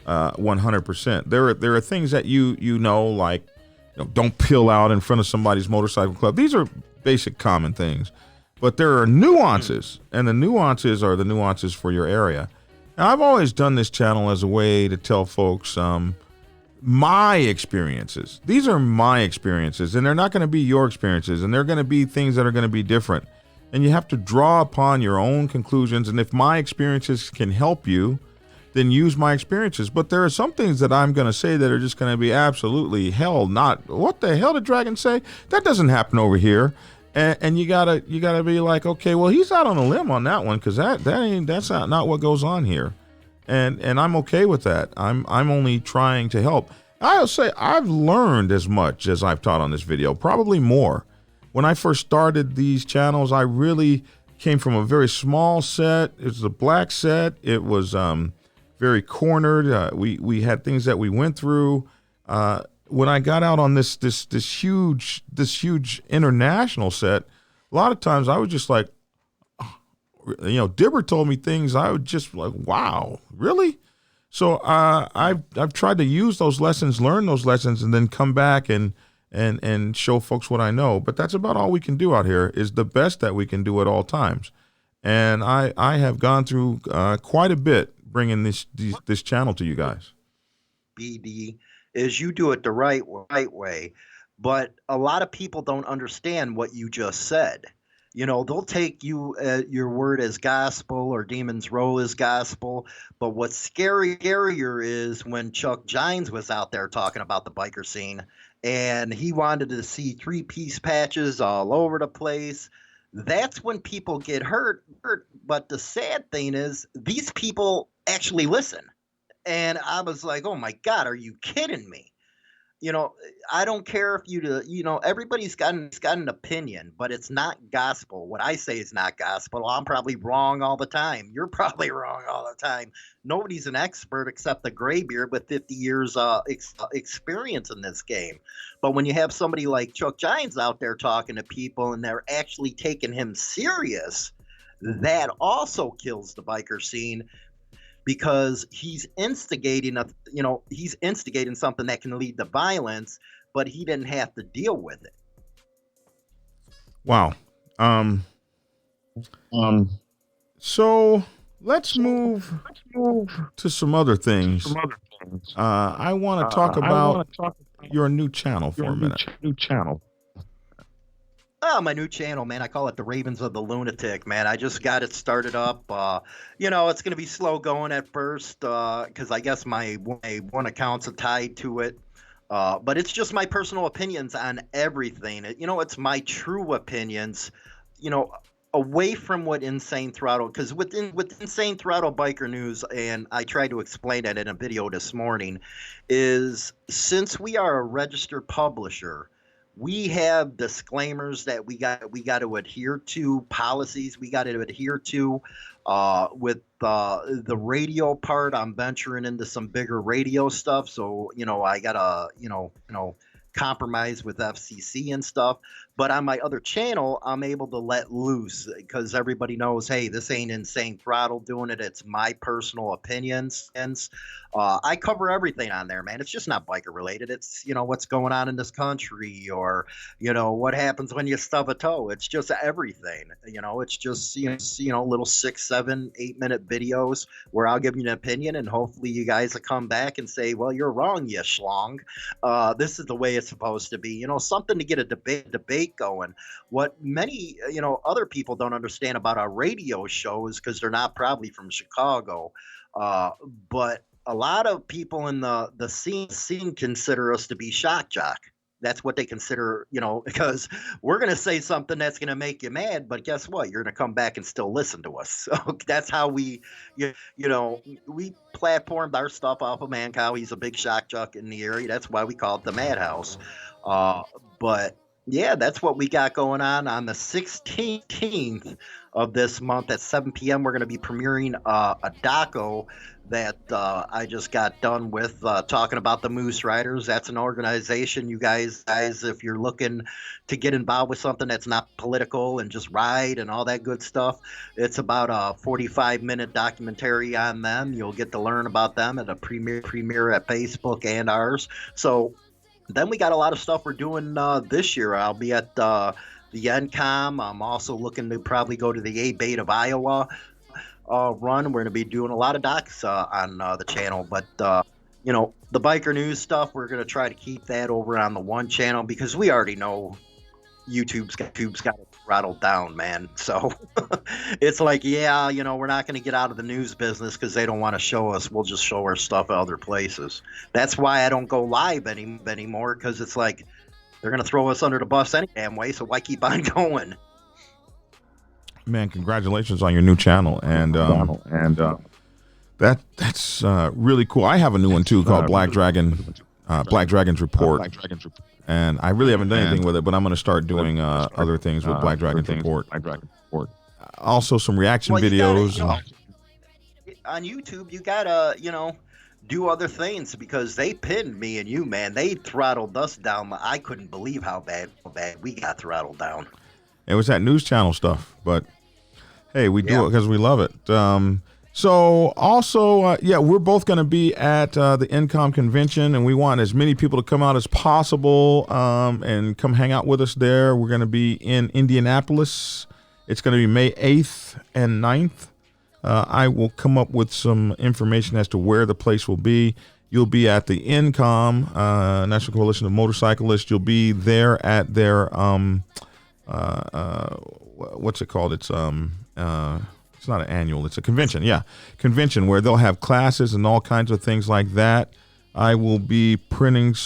100%. There are things that like don't peel out in front of somebody's motorcycle club. These are basic common things, but there are nuances, and the nuances are the nuances for your area. Now, I've always done this channel as a way to tell folks my experiences. These are my experiences, and they're not going to be your experiences, and they're going to be things that are going to be different. And you have to draw upon your own conclusions. And if my experiences can help you, then use my experiences. But there are some things that I'm going to say that are just going to be absolutely hell. Not what the hell did Dragon say? That doesn't happen over here. And you gotta be like, okay, well, he's out on a limb on that one, because that's not what goes on here, and I'm okay with that. I'm only trying to help. I'll say I've learned as much as I've taught on this video, probably more. When I first started these channels, I really came from a very small set. It was a black set. It was very cornered. We had things that we went through. When I got out on this huge international set, a lot of times I was just like, Dibber told me things I would just like, wow, really? So I've tried to use those lessons, learn those lessons, and then come back and show folks what I know. But that's about all we can do out here, is the best that we can do at all times. And I have gone through quite a bit bringing this channel to you guys. BD is you do it the right way, but a lot of people don't understand what you just said. They'll take you your word as gospel, or Demon's Row as gospel. But what's scarier is when Chuck Gines was out there talking about the biker scene, and he wanted to see 3-piece patches all over the place. That's when people get hurt. But the sad thing is, these people actually listen. And I was like, oh my God, are you kidding me? I don't care if everybody's got an opinion, but it's not gospel. What I say is not gospel. I'm probably wrong all the time. You're probably wrong all the time. Nobody's an expert except the graybeard with 50 years experience in this game. But when you have somebody like Chuck Gines out there talking to people and they're actually taking him serious, that also kills the biker scene. Because he's instigating something that can lead to violence, but he didn't have to deal with it. Wow. So let's move to some other things. I want to talk about your new channel for a minute. Oh, my new channel, man. I call it the Ravens of the Lunatic, man. I just got it started up. It's going to be slow going at first because I guess my one account's tied to it. But it's just my personal opinions on everything. It's my true opinions, away from what Insane Throttle, because with Insane Throttle Biker News, and I tried to explain that in a video this morning, is since we are a registered publisher, we have disclaimers that we got to adhere to, policies we got to adhere to. With the radio part, I'm venturing into some bigger radio stuff, so I gotta compromise with FCC and stuff. But on my other channel, I'm able to let loose because everybody knows, hey, this ain't Insane Throttle doing it. It's my personal opinions. And I cover everything on there, man. It's just not biker related. It's, what's going on in this country, or, what happens when you stub a toe. It's just everything. It's just, little 6, 7, 8 minute videos where I'll give you an opinion, and hopefully you guys will come back and say, well, you're wrong, you schlong. This is the way it's supposed to be. Something to get a debate going. What many other people don't understand about our radio shows, because they're not probably from Chicago, but a lot of people in the scene consider us to be shock jock. That's what they consider, because we're going to say something that's going to make you mad, but guess what? You're going to come back and still listen to us. So that's how we platformed our stuff off of Mancow. He's a big shock jock in the area. That's why we call it the Madhouse. But yeah, that's what we got going on the 16th of this month at 7 p.m. We're going to be premiering a doco that I just got done with talking about the Moose Riders. That's an organization, you guys, if you're looking to get involved with something that's not political and just ride and all that good stuff, it's about a 45-minute documentary on them. You'll get to learn about them at a premiere at Facebook and ours. So then we got a lot of stuff we're doing this year. I'll be at the NCOM. I'm also looking to probably go to the A-Bait of Iowa run. We're going to be doing a lot of docs on the channel. But, the biker news stuff, we're going to try to keep that over on the one channel because we already know YouTube's got it throttled down, man. So it's like, yeah, we're not going to get out of the news business because they don't want to show us. We'll just show our stuff other places. That's why I don't go live anymore, because it's like, They're going to throw us under the bus any damn way, so why keep on going? Man, congratulations on your new channel, and that's really cool. I have a new one too called Black Dragon's Report, and I really haven't done anything with it, but I'm going to start doing other things with Black Dragon's Report. Also, some reaction videos. On YouTube, you gotta, do other things, because they pinned me and you, man. They throttled us down. I couldn't believe how bad we got throttled down. It was that news channel stuff, but hey, we do it because we love it. So also, we're both going to be at the NCOM convention, and we want as many people to come out as possible and come hang out with us there. We're going to be in Indianapolis. It's going to be May 8th and 9th. I will come up with some information as to where the place will be. You'll be at the NCOM, National Coalition of Motorcyclists. You'll be there at their, what's it called? It's not an annual, it's a convention. Yeah, convention where they'll have classes and all kinds of things like that. I will be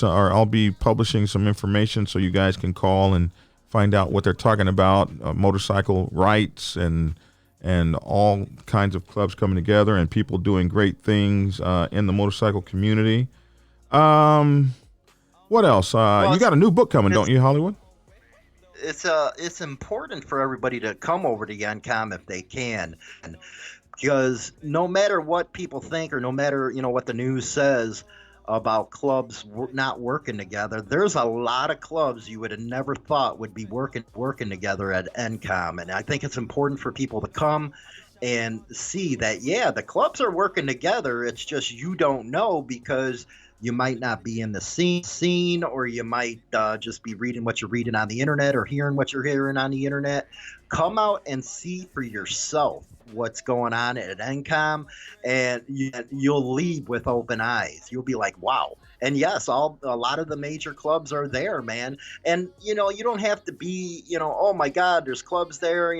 I'll be publishing some information so you guys can call and find out what they're talking about, motorcycle rights and all kinds of clubs coming together and people doing great things in the motorcycle community. What else? You got a new book coming, don't you, Hollywood? It's important for everybody to come over to NCOM if they can, because no matter what people think, or no matter what the news says about clubs not working together, there's a lot of clubs you would have never thought would be working together at NCOM, and I think it's important for people to come and see that the clubs are working together. It's just you don't know, because you might not be in the scene, or you might just be reading what you're reading on the internet or hearing what you're hearing on the internet. Come out and see for yourself what's going on at NCOM, and you'll leave with open eyes. You'll be like, wow. And yes, a lot of the major clubs are there, man. And you don't have to be, oh my God, there's clubs there.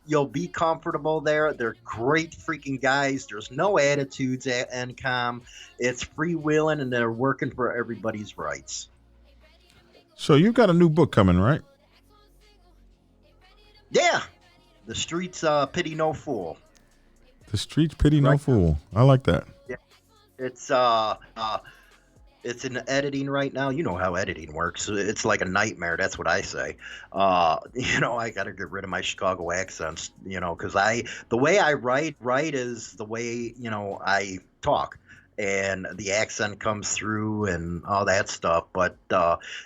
You'll be comfortable there. They're great freaking guys. There's no attitudes at NCOM. It's freewheeling, and they're working for everybody's rights. So you've got a new book coming, right? Yeah. The Streets Pity No Fool. The Streets Pity No Fool. I like that. Yeah. It's in editing right now. You know how editing works. It's like a nightmare. That's what I say. I got to get rid of my Chicago accents, because the way I write is the way, I talk, and the accent comes through and all that stuff. But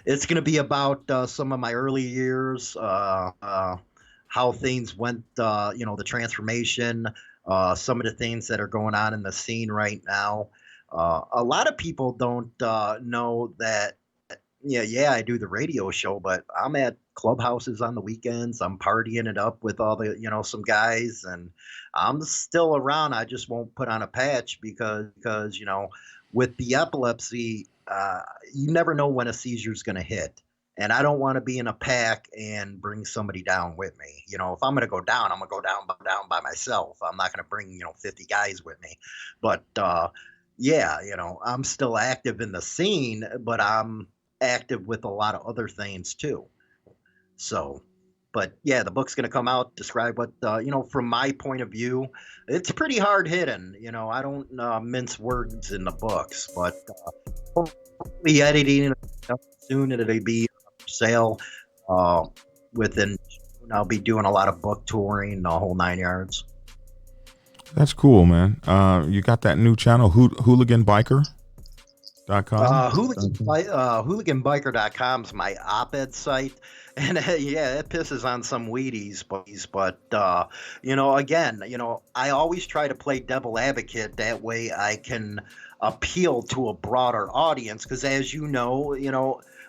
it's going to be about some of my early years, how things went, the transformation, some of the things that are going on in the scene right now. A lot of people don't know that, I do the radio show, but I'm at clubhouses on the weekends. I'm partying it up with all the, some guys, and I'm still around. I just won't put on a patch because with the epilepsy, you never know when a seizure is going to hit. And I don't want to be in a pack and bring somebody down with me. If I'm going to go down, I'm going to go down by myself. I'm not going to bring, 50 guys with me. But, I'm still active in the scene, but I'm active with a lot of other things too. So, but the book's going to come out, describe what, from my point of view, it's pretty hard hitting. I don't mince words in the books, but hopefully editing soon. It'll be for sale within. I'll be doing a lot of book touring, the whole 9 yards. That's cool, man. You got that new channel, hooliganbiker.com? Hooliganbiker.com is my op-ed site. And it pisses on some Wheaties, but again, I always try to play devil advocate. That way I can appeal to a broader audience. Because as you know,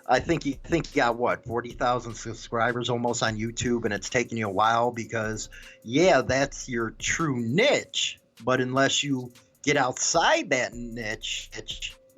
I think you got 40,000 subscribers almost on YouTube, and it's taken you a while because that's your true niche. But unless you get outside that niche,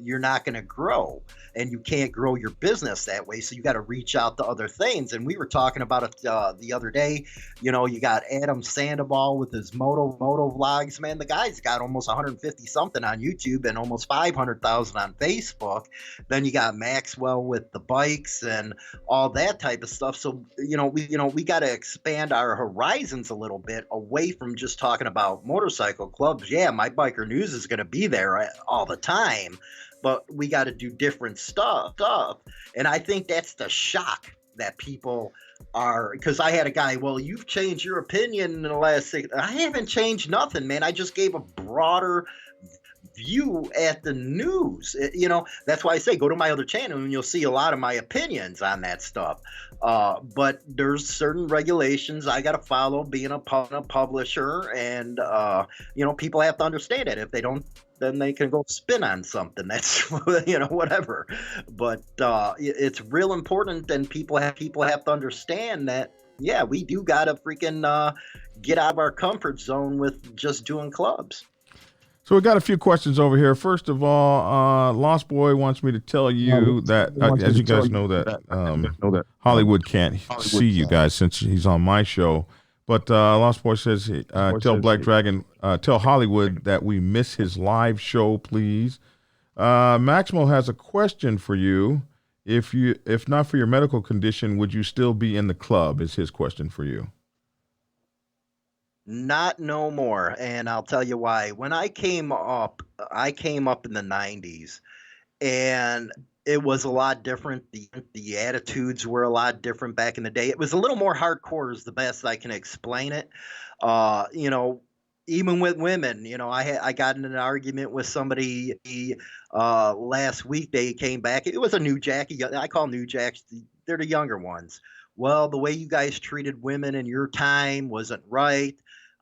you're not going to grow, and you can't grow your business that way. So you got to reach out to other things. And we were talking about it the other day. You know, you got Adam Sandoval with his moto vlogs. Man, the guy's got almost 150 something on YouTube and almost 500,000 on Facebook. Then you got Maxwell with the bikes and all that type of stuff. So we got to expand our horizons a little bit away from just talking about motorcycle clubs. Yeah, my biker news is going to be there all the time, but we got to do different stuff. And I think that's the shock that people are, because I had a guy, well, you've changed your opinion in the last 6. I haven't changed nothing, man. I just gave a broader view at the news. That's why I say go to my other channel and you'll see a lot of my opinions on that stuff. But there's certain regulations I got to follow being a publisher, and people have to understand it. If they don't, then they can go spin on something. That's whatever. But it's real important, and people have to understand that. Yeah, we do gotta freaking get out of our comfort zone with just doing clubs. So we got a few questions over here. First of all, Lost Boy wants me to tell you that, as you guys know, that Hollywood can't see you guys since he's on my show. But Lost Boy says, tell Black Dragon, tell Hollywood that we miss his live show, please. Maximo has a question for you. If not for your medical condition, would you still be in the club? Is his question for you. Not no more, and I'll tell you why. When I came up in the 90s, and it was a lot different. The attitudes were a lot different back in the day. It was a little more hardcore is the best I can explain it. Even with women, I got in an argument with somebody last week. They came back. It was a new jack. I call new jacks. They're the younger ones. Well, the way you guys treated women in your time wasn't right.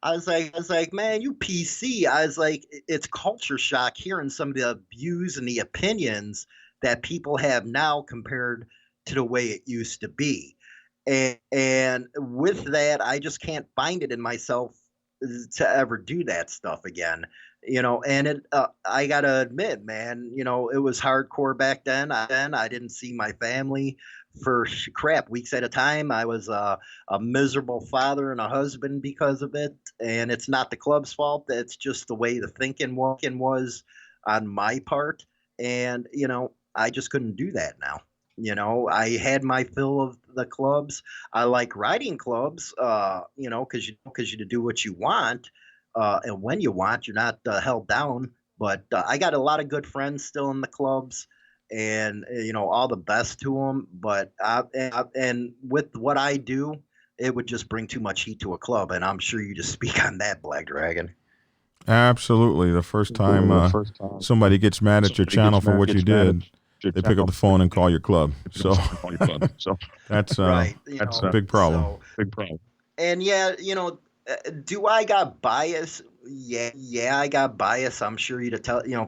I was like, man, you PC. I was like, it's culture shock hearing some of the views and the opinions that people have now compared to the way it used to be. And with that, I just can't find it in myself to ever do that stuff again. And I got to admit, man, it was hardcore back then. I didn't see my family for weeks at a time. I was a miserable father and a husband because of it. And it's not the club's fault. It's just the way the thinking was on my part. And, I just couldn't do that now. I had my fill of the clubs. I like riding clubs, because you do what you want. And when you want, you're not held down. But I got a lot of good friends still in the clubs, and all the best to them. But and with what I do, it would just bring too much heat to a club, and I'm sure you just speak on that, Black Dragon. Absolutely. The first time somebody gets mad at your channel for what you did, they pick up the phone and call your club. So that's right. That's a big problem. Big problem. And do I got bias? Yeah, I got bias. I'm sure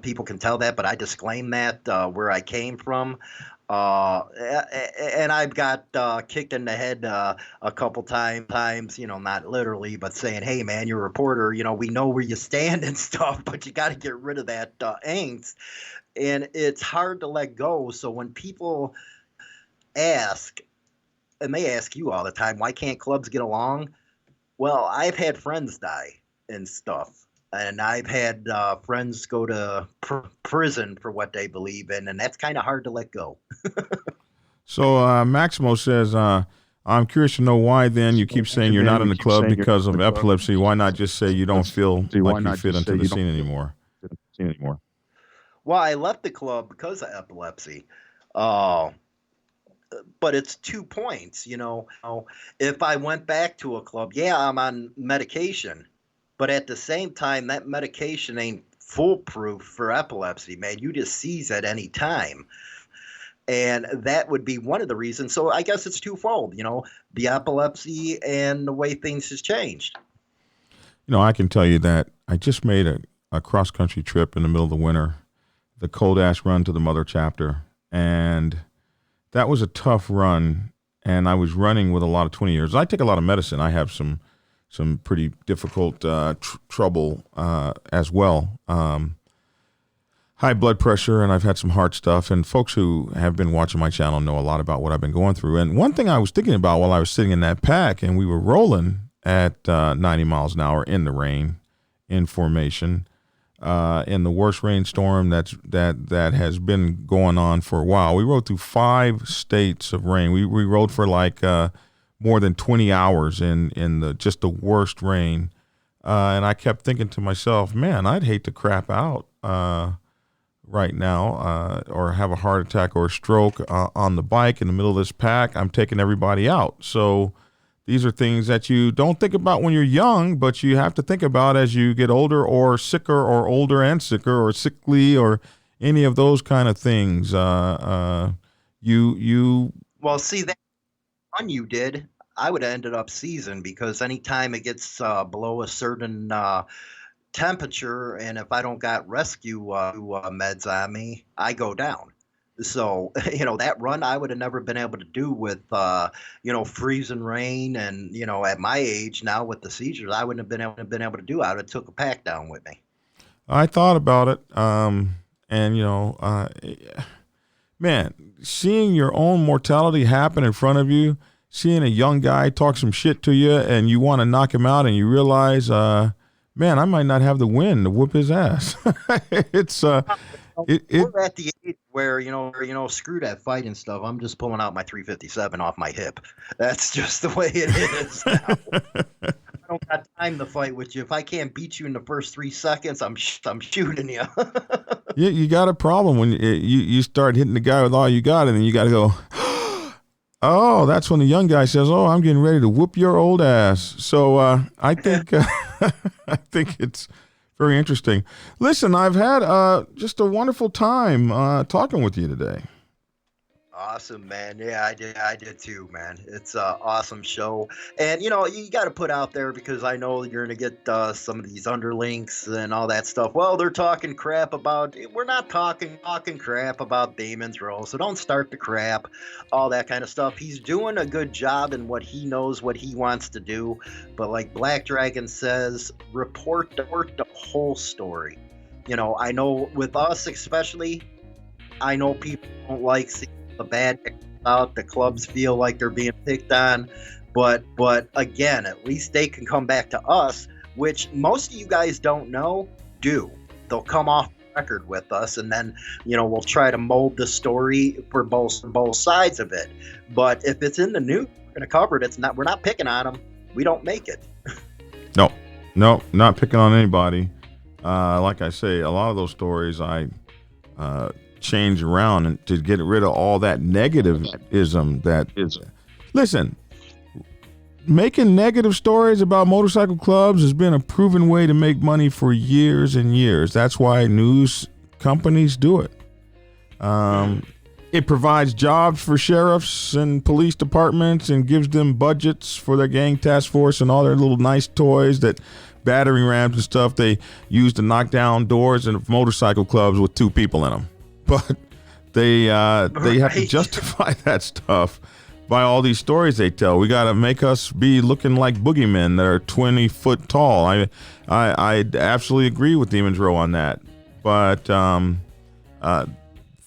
people can tell that, but I disclaim that where I came from. And I've got kicked in the head a couple times, not literally, but saying, hey, man, you're a reporter, we know where you stand and stuff, but you got to get rid of that angst. And it's hard to let go. So when people ask, and they ask you all the time, why can't clubs get along? Well, I've had friends die and stuff. And I've had friends go to prison for what they believe in, and that's kind of hard to let go. So Maximo says, I'm curious to know why then you keep saying you're not in the club because of epilepsy. Why not just say you don't feel like you fit into the scene anymore? Well, I left the club because of epilepsy. But it's 2 points, If I went back to a club, yeah, I'm on medication. But at the same time, that medication ain't foolproof for epilepsy, man. You just seize at any time. And that would be one of the reasons. So I guess it's twofold, the epilepsy and the way things has changed. I can tell you that I just made a cross-country trip in the middle of the winter, the cold-ass run to the Mother Chapter. And that was a tough run. And I was running with a lot of 20 years. I take a lot of medicine. I have some pretty difficult trouble as well. high blood pressure, and I've had some heart stuff. And folks who have been watching my channel know a lot about what I've been going through. And one thing I was thinking about while I was sitting in that pack and we were rolling at 90 miles an hour in the rain, in formation, in the worst rainstorm that has been going on for a while. We rode through 5 states of rain. We rode for like more than 20 hours in just the worst rain. And I kept thinking to myself, man, I'd hate to crap out right now or have a heart attack or a stroke on the bike in the middle of this pack. I'm taking everybody out. So these are things that you don't think about when you're young, but you have to think about as you get older or sicker or older and sicker or sickly or any of those kind of things. Well, see, that one you did, I would have ended up seasoned because anytime it gets below a certain temperature, and if I don't got rescue meds on me, I go down. So, that run I would have never been able to do with, freezing rain. And, at my age now with the seizures, I wouldn't have been able to do it. I would have took a pack down with me. I thought about it. Man, seeing your own mortality happen in front of you, seeing a young guy talk some shit to you and you want to knock him out and you realize, man, I might not have the wind to whoop his ass. It's, we're at the age where, screw that fighting stuff. I'm just pulling out my 357 off my hip. That's just the way it is now. I don't got time to fight with you. If I can't beat you in the first 3 seconds, I'm shooting you. You got a problem when you start hitting the guy with all you got, and then you got to go, oh, that's when the young guy says, oh, I'm getting ready to whoop your old ass. So I think I think it's very interesting. Listen, I've had just a wonderful time talking with you today. Awesome, man. Yeah, I did too, man. It's an awesome show. And, you got to put out there because I know you're going to get some of these underlinks and all that stuff. Well, they're talking crap about, we're not talking crap about Damon's Row. So don't start the crap, all that kind of stuff. He's doing a good job in what he knows, what he wants to do. But like Black Dragon says, report the whole story. I know with us especially, I know people don't like seeing the bad out, the clubs feel like they're being picked on, but again, at least they can come back to us, which most of you guys don't know. They'll come off record with us, and then we'll try to mold the story for both sides of it. But if it's in the news, we're going to cover it. We're not picking on them. We don't make it. No, not picking on anybody. Like I say, a lot of those stories I change around and to get rid of all that negativism that is. Listen, making negative stories about motorcycle clubs has been a proven way to make money for years and years. That's why news companies do it. It provides jobs for sheriffs and police departments and gives them budgets for their gang task force and all their little nice toys, that battering rams and stuff they use to knock down doors in motorcycle clubs with 2 people in them. But they have to justify that stuff by all these stories they tell. We got to make us be looking like boogeymen that are 20 foot tall. I absolutely agree with Demon's Row on that. But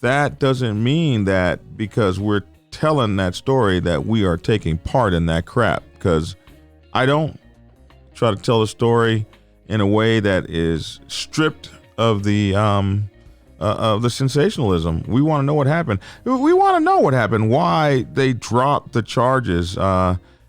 that doesn't mean that because we're telling that story that we are taking part in that crap. Because I don't try to tell the story in a way that is stripped of the sensationalism. We want to know what happened. We want to know what happened. Why they dropped the charges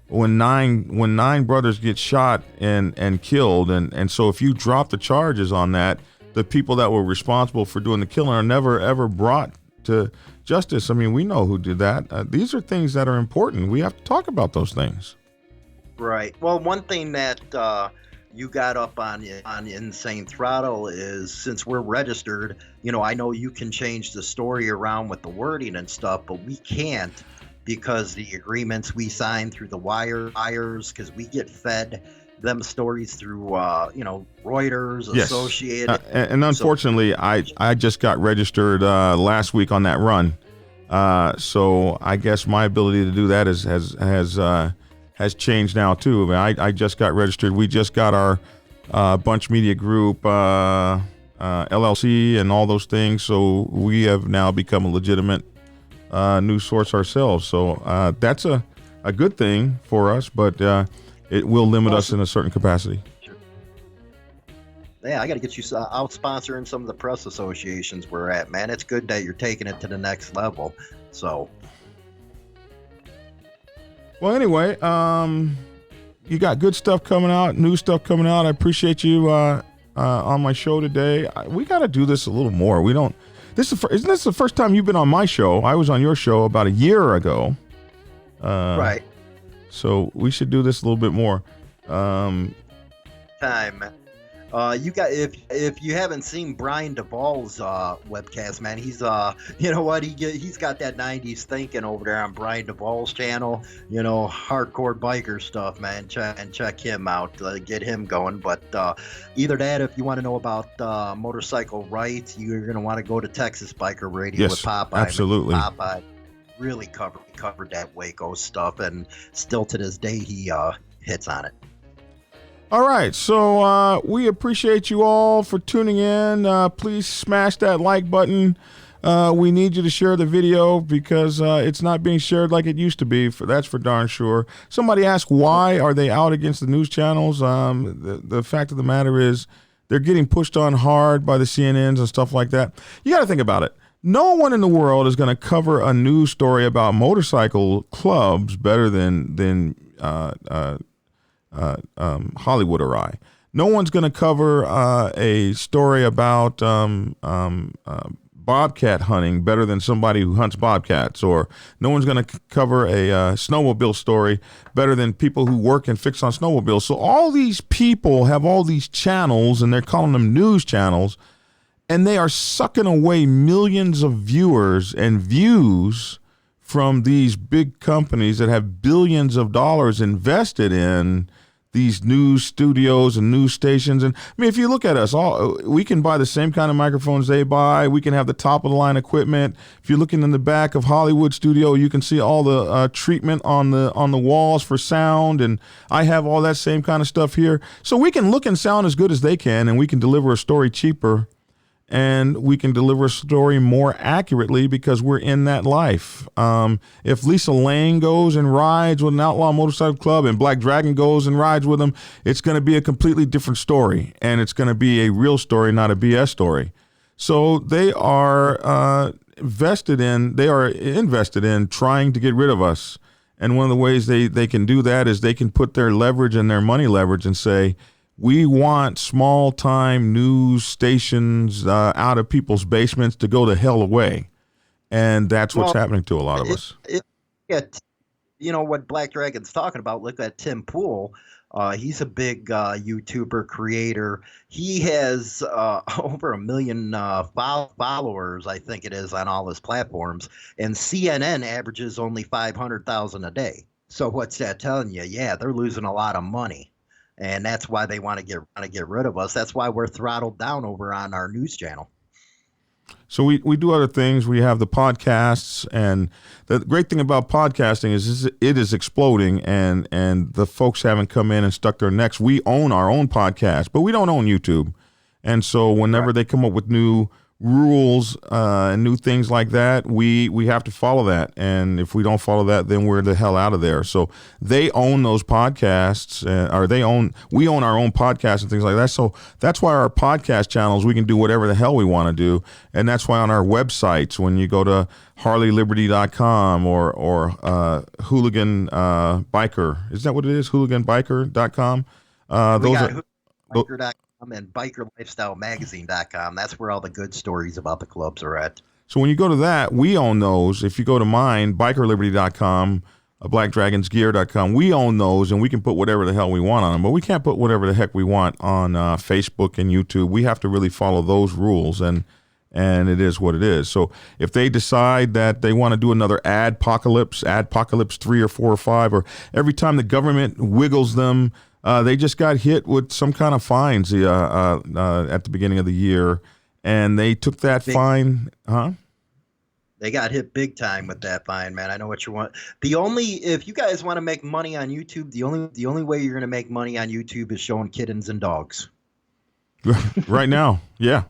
when nine brothers get shot and killed. And so if you drop the charges on that, the people that were responsible for doing the killing are never ever brought to justice. I mean, we know who did that. These are things that are important. We have to talk about those things. Right. Well, one thing that you got up on Insane Throttle is, since we're registered, I know you can change the story around with the wording and stuff, but we can't because the agreements we sign through the wires, because we get fed them stories through, Reuters, yes. Associated. And unfortunately, I just got registered last week on that run. So I guess my ability to do that has changed now too. I just got registered. We just got our Bunch Media Group LLC and all those things. So we have now become a legitimate news source ourselves. So that's a good thing for us, but it will limit us in a certain capacity. Yeah, I got to get you out sponsoring some of the press associations we're at, man. It's good that you're taking it to the next level. So, well, anyway, you got good stuff coming out, new stuff coming out. I appreciate you on my show today. We got to do this a little more. We don't. Isn't this the first time you've been on my show? I was on your show about a year ago. Right. So we should do this a little bit more. Time. You got if you haven't seen Brian Duvall's webcast, man, he's you know what, he's got that 90s thinking over there on Brian Duvall's channel, you know, hardcore biker stuff, man. Check him out, get him going. But either that, if you want to know about motorcycle rights, you're gonna want to go to Texas Biker Radio with Popeye. Absolutely. Popeye really covered that Waco stuff, and still to this day he hits on it. All right, so we appreciate you all for tuning in. Please smash that like button. We need you to share the video because it's not being shared like it used to be. That's for darn sure. Somebody asked, why are they out against the news channels? The fact of the matter is they're getting pushed on hard by the CNNs and stuff like that. You got to think about it. No one in the world is going to cover a news story about motorcycle clubs better than Hollywood or I. No one's going to cover a story about bobcat hunting better than somebody who hunts bobcats, or no one's going to cover a snowmobile story better than people who work and fix on snowmobiles. So all these people have all these channels, and they're calling them news channels, and they are sucking away millions of viewers and views from these big companies that have billions of dollars invested in these news studios and news stations. And I mean, if you look at us, we can buy the same kind of microphones they buy. We can have the top of the line equipment. If you're looking in the back of Hollywood studio, you can see all the treatment on the walls for sound. And I have all that same kind of stuff here. So we can look and sound as good as they can, and we can deliver a story cheaper. And we can deliver a story more accurately because we're in that life. If Lisa Lane goes and rides with an outlaw motorcycle club and Black Dragon goes and rides with them, it's going to be a completely different story. And it's going to be a real story, not a BS story. So they are invested in trying to get rid of us. And one of the ways they can do that is they can put their leverage and their money leverage and say, we want small-time news stations out of people's basements to go the hell away. And that's what's happening to a lot of us. You know what Black Dragon's talking about? Look at Tim Pool. He's a big YouTuber creator. He has over 1 million followers, I think it is, on all his platforms. And CNN averages only 500,000 a day. So what's that telling you? Yeah, they're losing a lot of money. And that's why they want to get rid of us. That's why we're throttled down over on our news channel. So we do other things. We have the podcasts, and the great thing about podcasting is it is exploding, and the folks haven't come in and stuck their necks. We own our own podcast, but we don't own YouTube. And so whenever they come up with new rules and new things like that, we have to follow that. And if we don't follow that, then we're the hell out of there. So they own those podcasts, we own our own podcasts and things like that. So that's why our podcast channels, we can do whatever the hell we want to do. And that's why on our websites, when you go to HarleyLiberty.com or Hooligan Biker, is that what it is? HooliganBiker.com. Those are Biker.com and BikerLifestyleMagazine.com. That's where all the good stories about the clubs are at. So when you go to that, we own those. If you go to mine, BikerLiberty.com, BlackDragonsGear.com, we own those, and we can put whatever the hell we want on them. But we can't put whatever the heck we want on Facebook and YouTube. We have to really follow those rules, and it is what it is. So if they decide that they want to do another Adpocalypse 3 or 4 or 5, or every time the government wiggles them, they just got hit with some kind of fines at the beginning of the year, and they took that fine. They got hit big time with that fine, man. I know what you want. If you guys want to make money on YouTube, the only way you're going to make money on YouTube is showing kittens and dogs. Right now, yeah.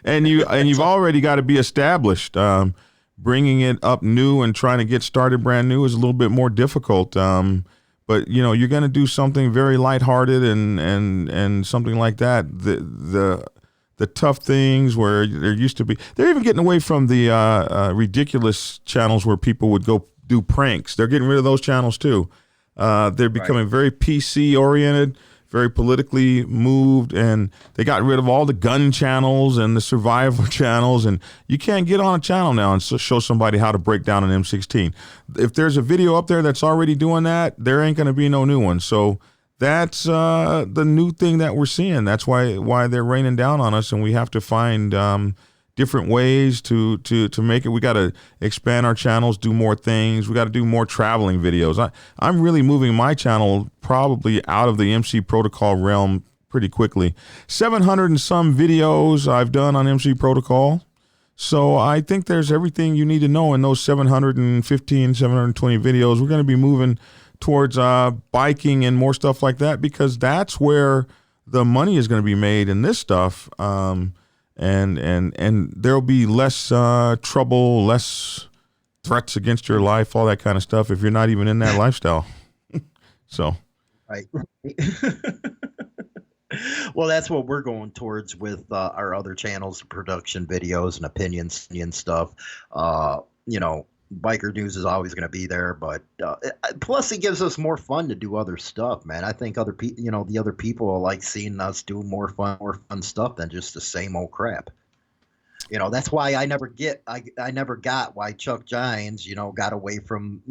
and you've already got to be established. Bringing it up new and trying to get started brand new is a little bit more difficult. But you're going to do something very lighthearted and something like that. The tough things where there used to be, they're even getting away from the ridiculous channels where people would go do pranks. They're getting rid of those channels too. They're becoming very PC oriented, very politically moved, and they got rid of all the gun channels and the survival channels, and you can't get on a channel now and show somebody how to break down an M16. If there's a video up there that's already doing that, there ain't going to be no new one. So that's the new thing that we're seeing. That's why they're raining down on us, and we have to find different ways to make it. We got to expand our channels, do more things. We got to do more traveling videos. I'm really moving my channel probably out of the MC Protocol realm pretty quickly. 700 and some videos I've done on MC Protocol. So I think there's everything you need to know in those 715, 720 videos. We're going to be moving towards biking and more stuff like that, because that's where the money is going to be made in this stuff. And there'll be less trouble, less threats against your life, all that kind of stuff if you're not even in that lifestyle. So, right. Well, that's what we're going towards with our other channels, production videos and opinions and stuff. Biker news is always going to be there, but plus it gives us more fun to do other stuff, man. I think other people, the other people like seeing us do more fun stuff than just the same old crap. That's why I never got why Chuck Gines, got away from,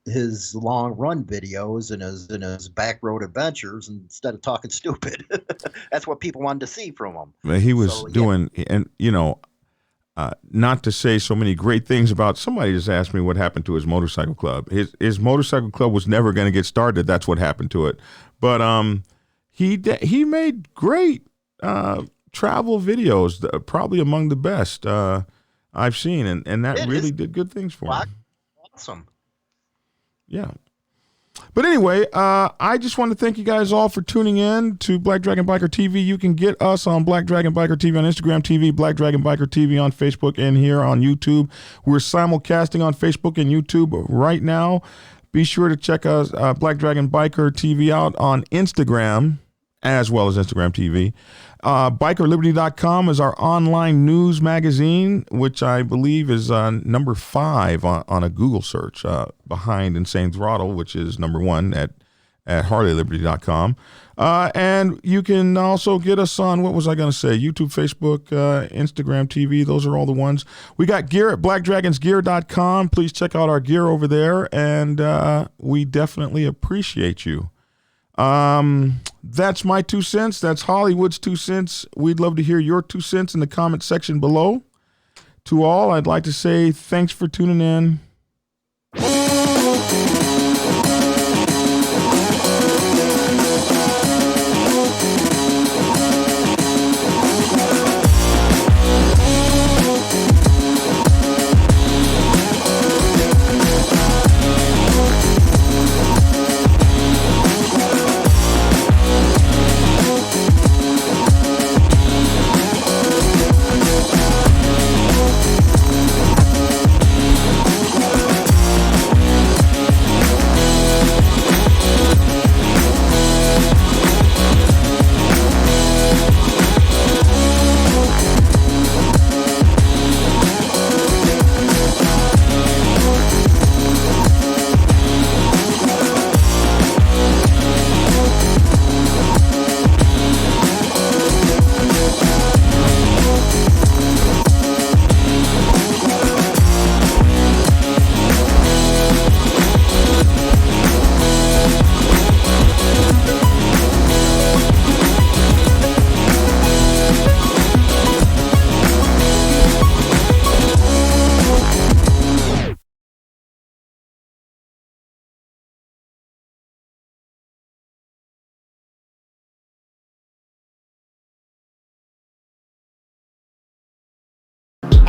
his long run videos and his back road adventures instead of talking stupid. That's what people wanted to see from him. He was doing, and not to say so many great things about, somebody just asked me what happened to his motorcycle club. His motorcycle club was never going to get started. That's what happened to it. But he made great travel videos, probably among the best I've seen, and that really did good things for him. Awesome. Yeah. But anyway, I just want to thank you guys all for tuning in to Black Dragon Biker TV. You can get us on Black Dragon Biker TV on Instagram TV, Black Dragon Biker TV on Facebook, and here on YouTube. We're simulcasting on Facebook and YouTube right now. Be sure to check us, Black Dragon Biker TV, out on Instagram as well as Instagram TV. BikerLiberty.com is our online news magazine, which I believe is number 5 on a Google search, behind Insane Throttle, which is number 1 at HarleyLiberty.com. And you can also get us on, what was I going to say, YouTube, Facebook, Instagram TV. Those are all the ones. We got gear at BlackDragonsGear.com. Please check out our gear over there, and we definitely appreciate you. That's my 2 cents. That's Hollywood's 2 cents. We'd love to hear your 2 cents in the comment section below. To all, I'd like to say thanks for tuning in.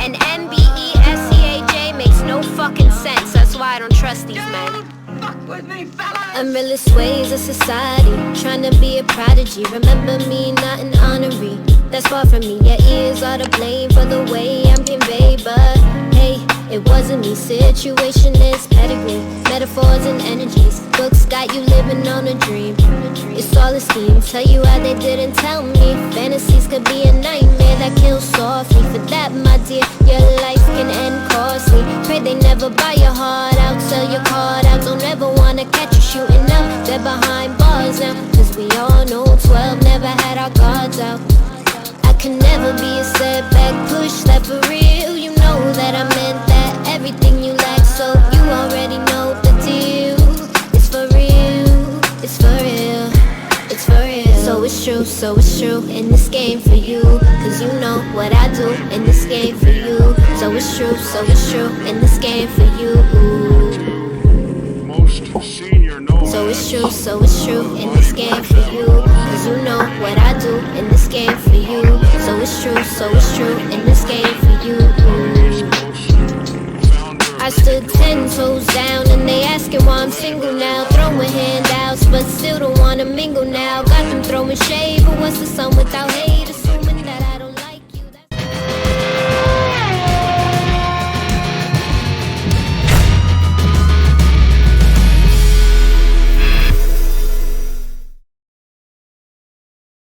And MBESCAJ makes no fucking sense. That's why I don't trust these men. Unrealistic ways of society, trying to be a prodigy. Remember me, not an honorary. That's far from me. Your ears are to blame for the way I'm conveyed, but hey, it wasn't me. Situation is pedigree, metaphors and energies. Books got you living on a dream. It's all a scheme. Tell you how they didn't tell me. Fantasies could be a nightmare that kills softly. For that, my dear, your life can end costly. Pray they never buy your heart out, sell your card out. Don't ever wanna catch you shooting out. They're behind bars now, cause we all know 12 never had our guards out. I can never be a setback, push that for real. You know that I meant that, everything you lack, so you already know the deal. It's for real, it's for real, it's for real. So it's true in this game for you. Cause you know what I do in this game for you. So it's true in this game for you. So it's true in this game for you. Cause you know what I do in this game for you. So it's true in this game for you. I stood 10 toes down and they asking why I'm single now. Throwing handouts but still don't wanna mingle now. Got them throwing shade, but what's the sun without hate?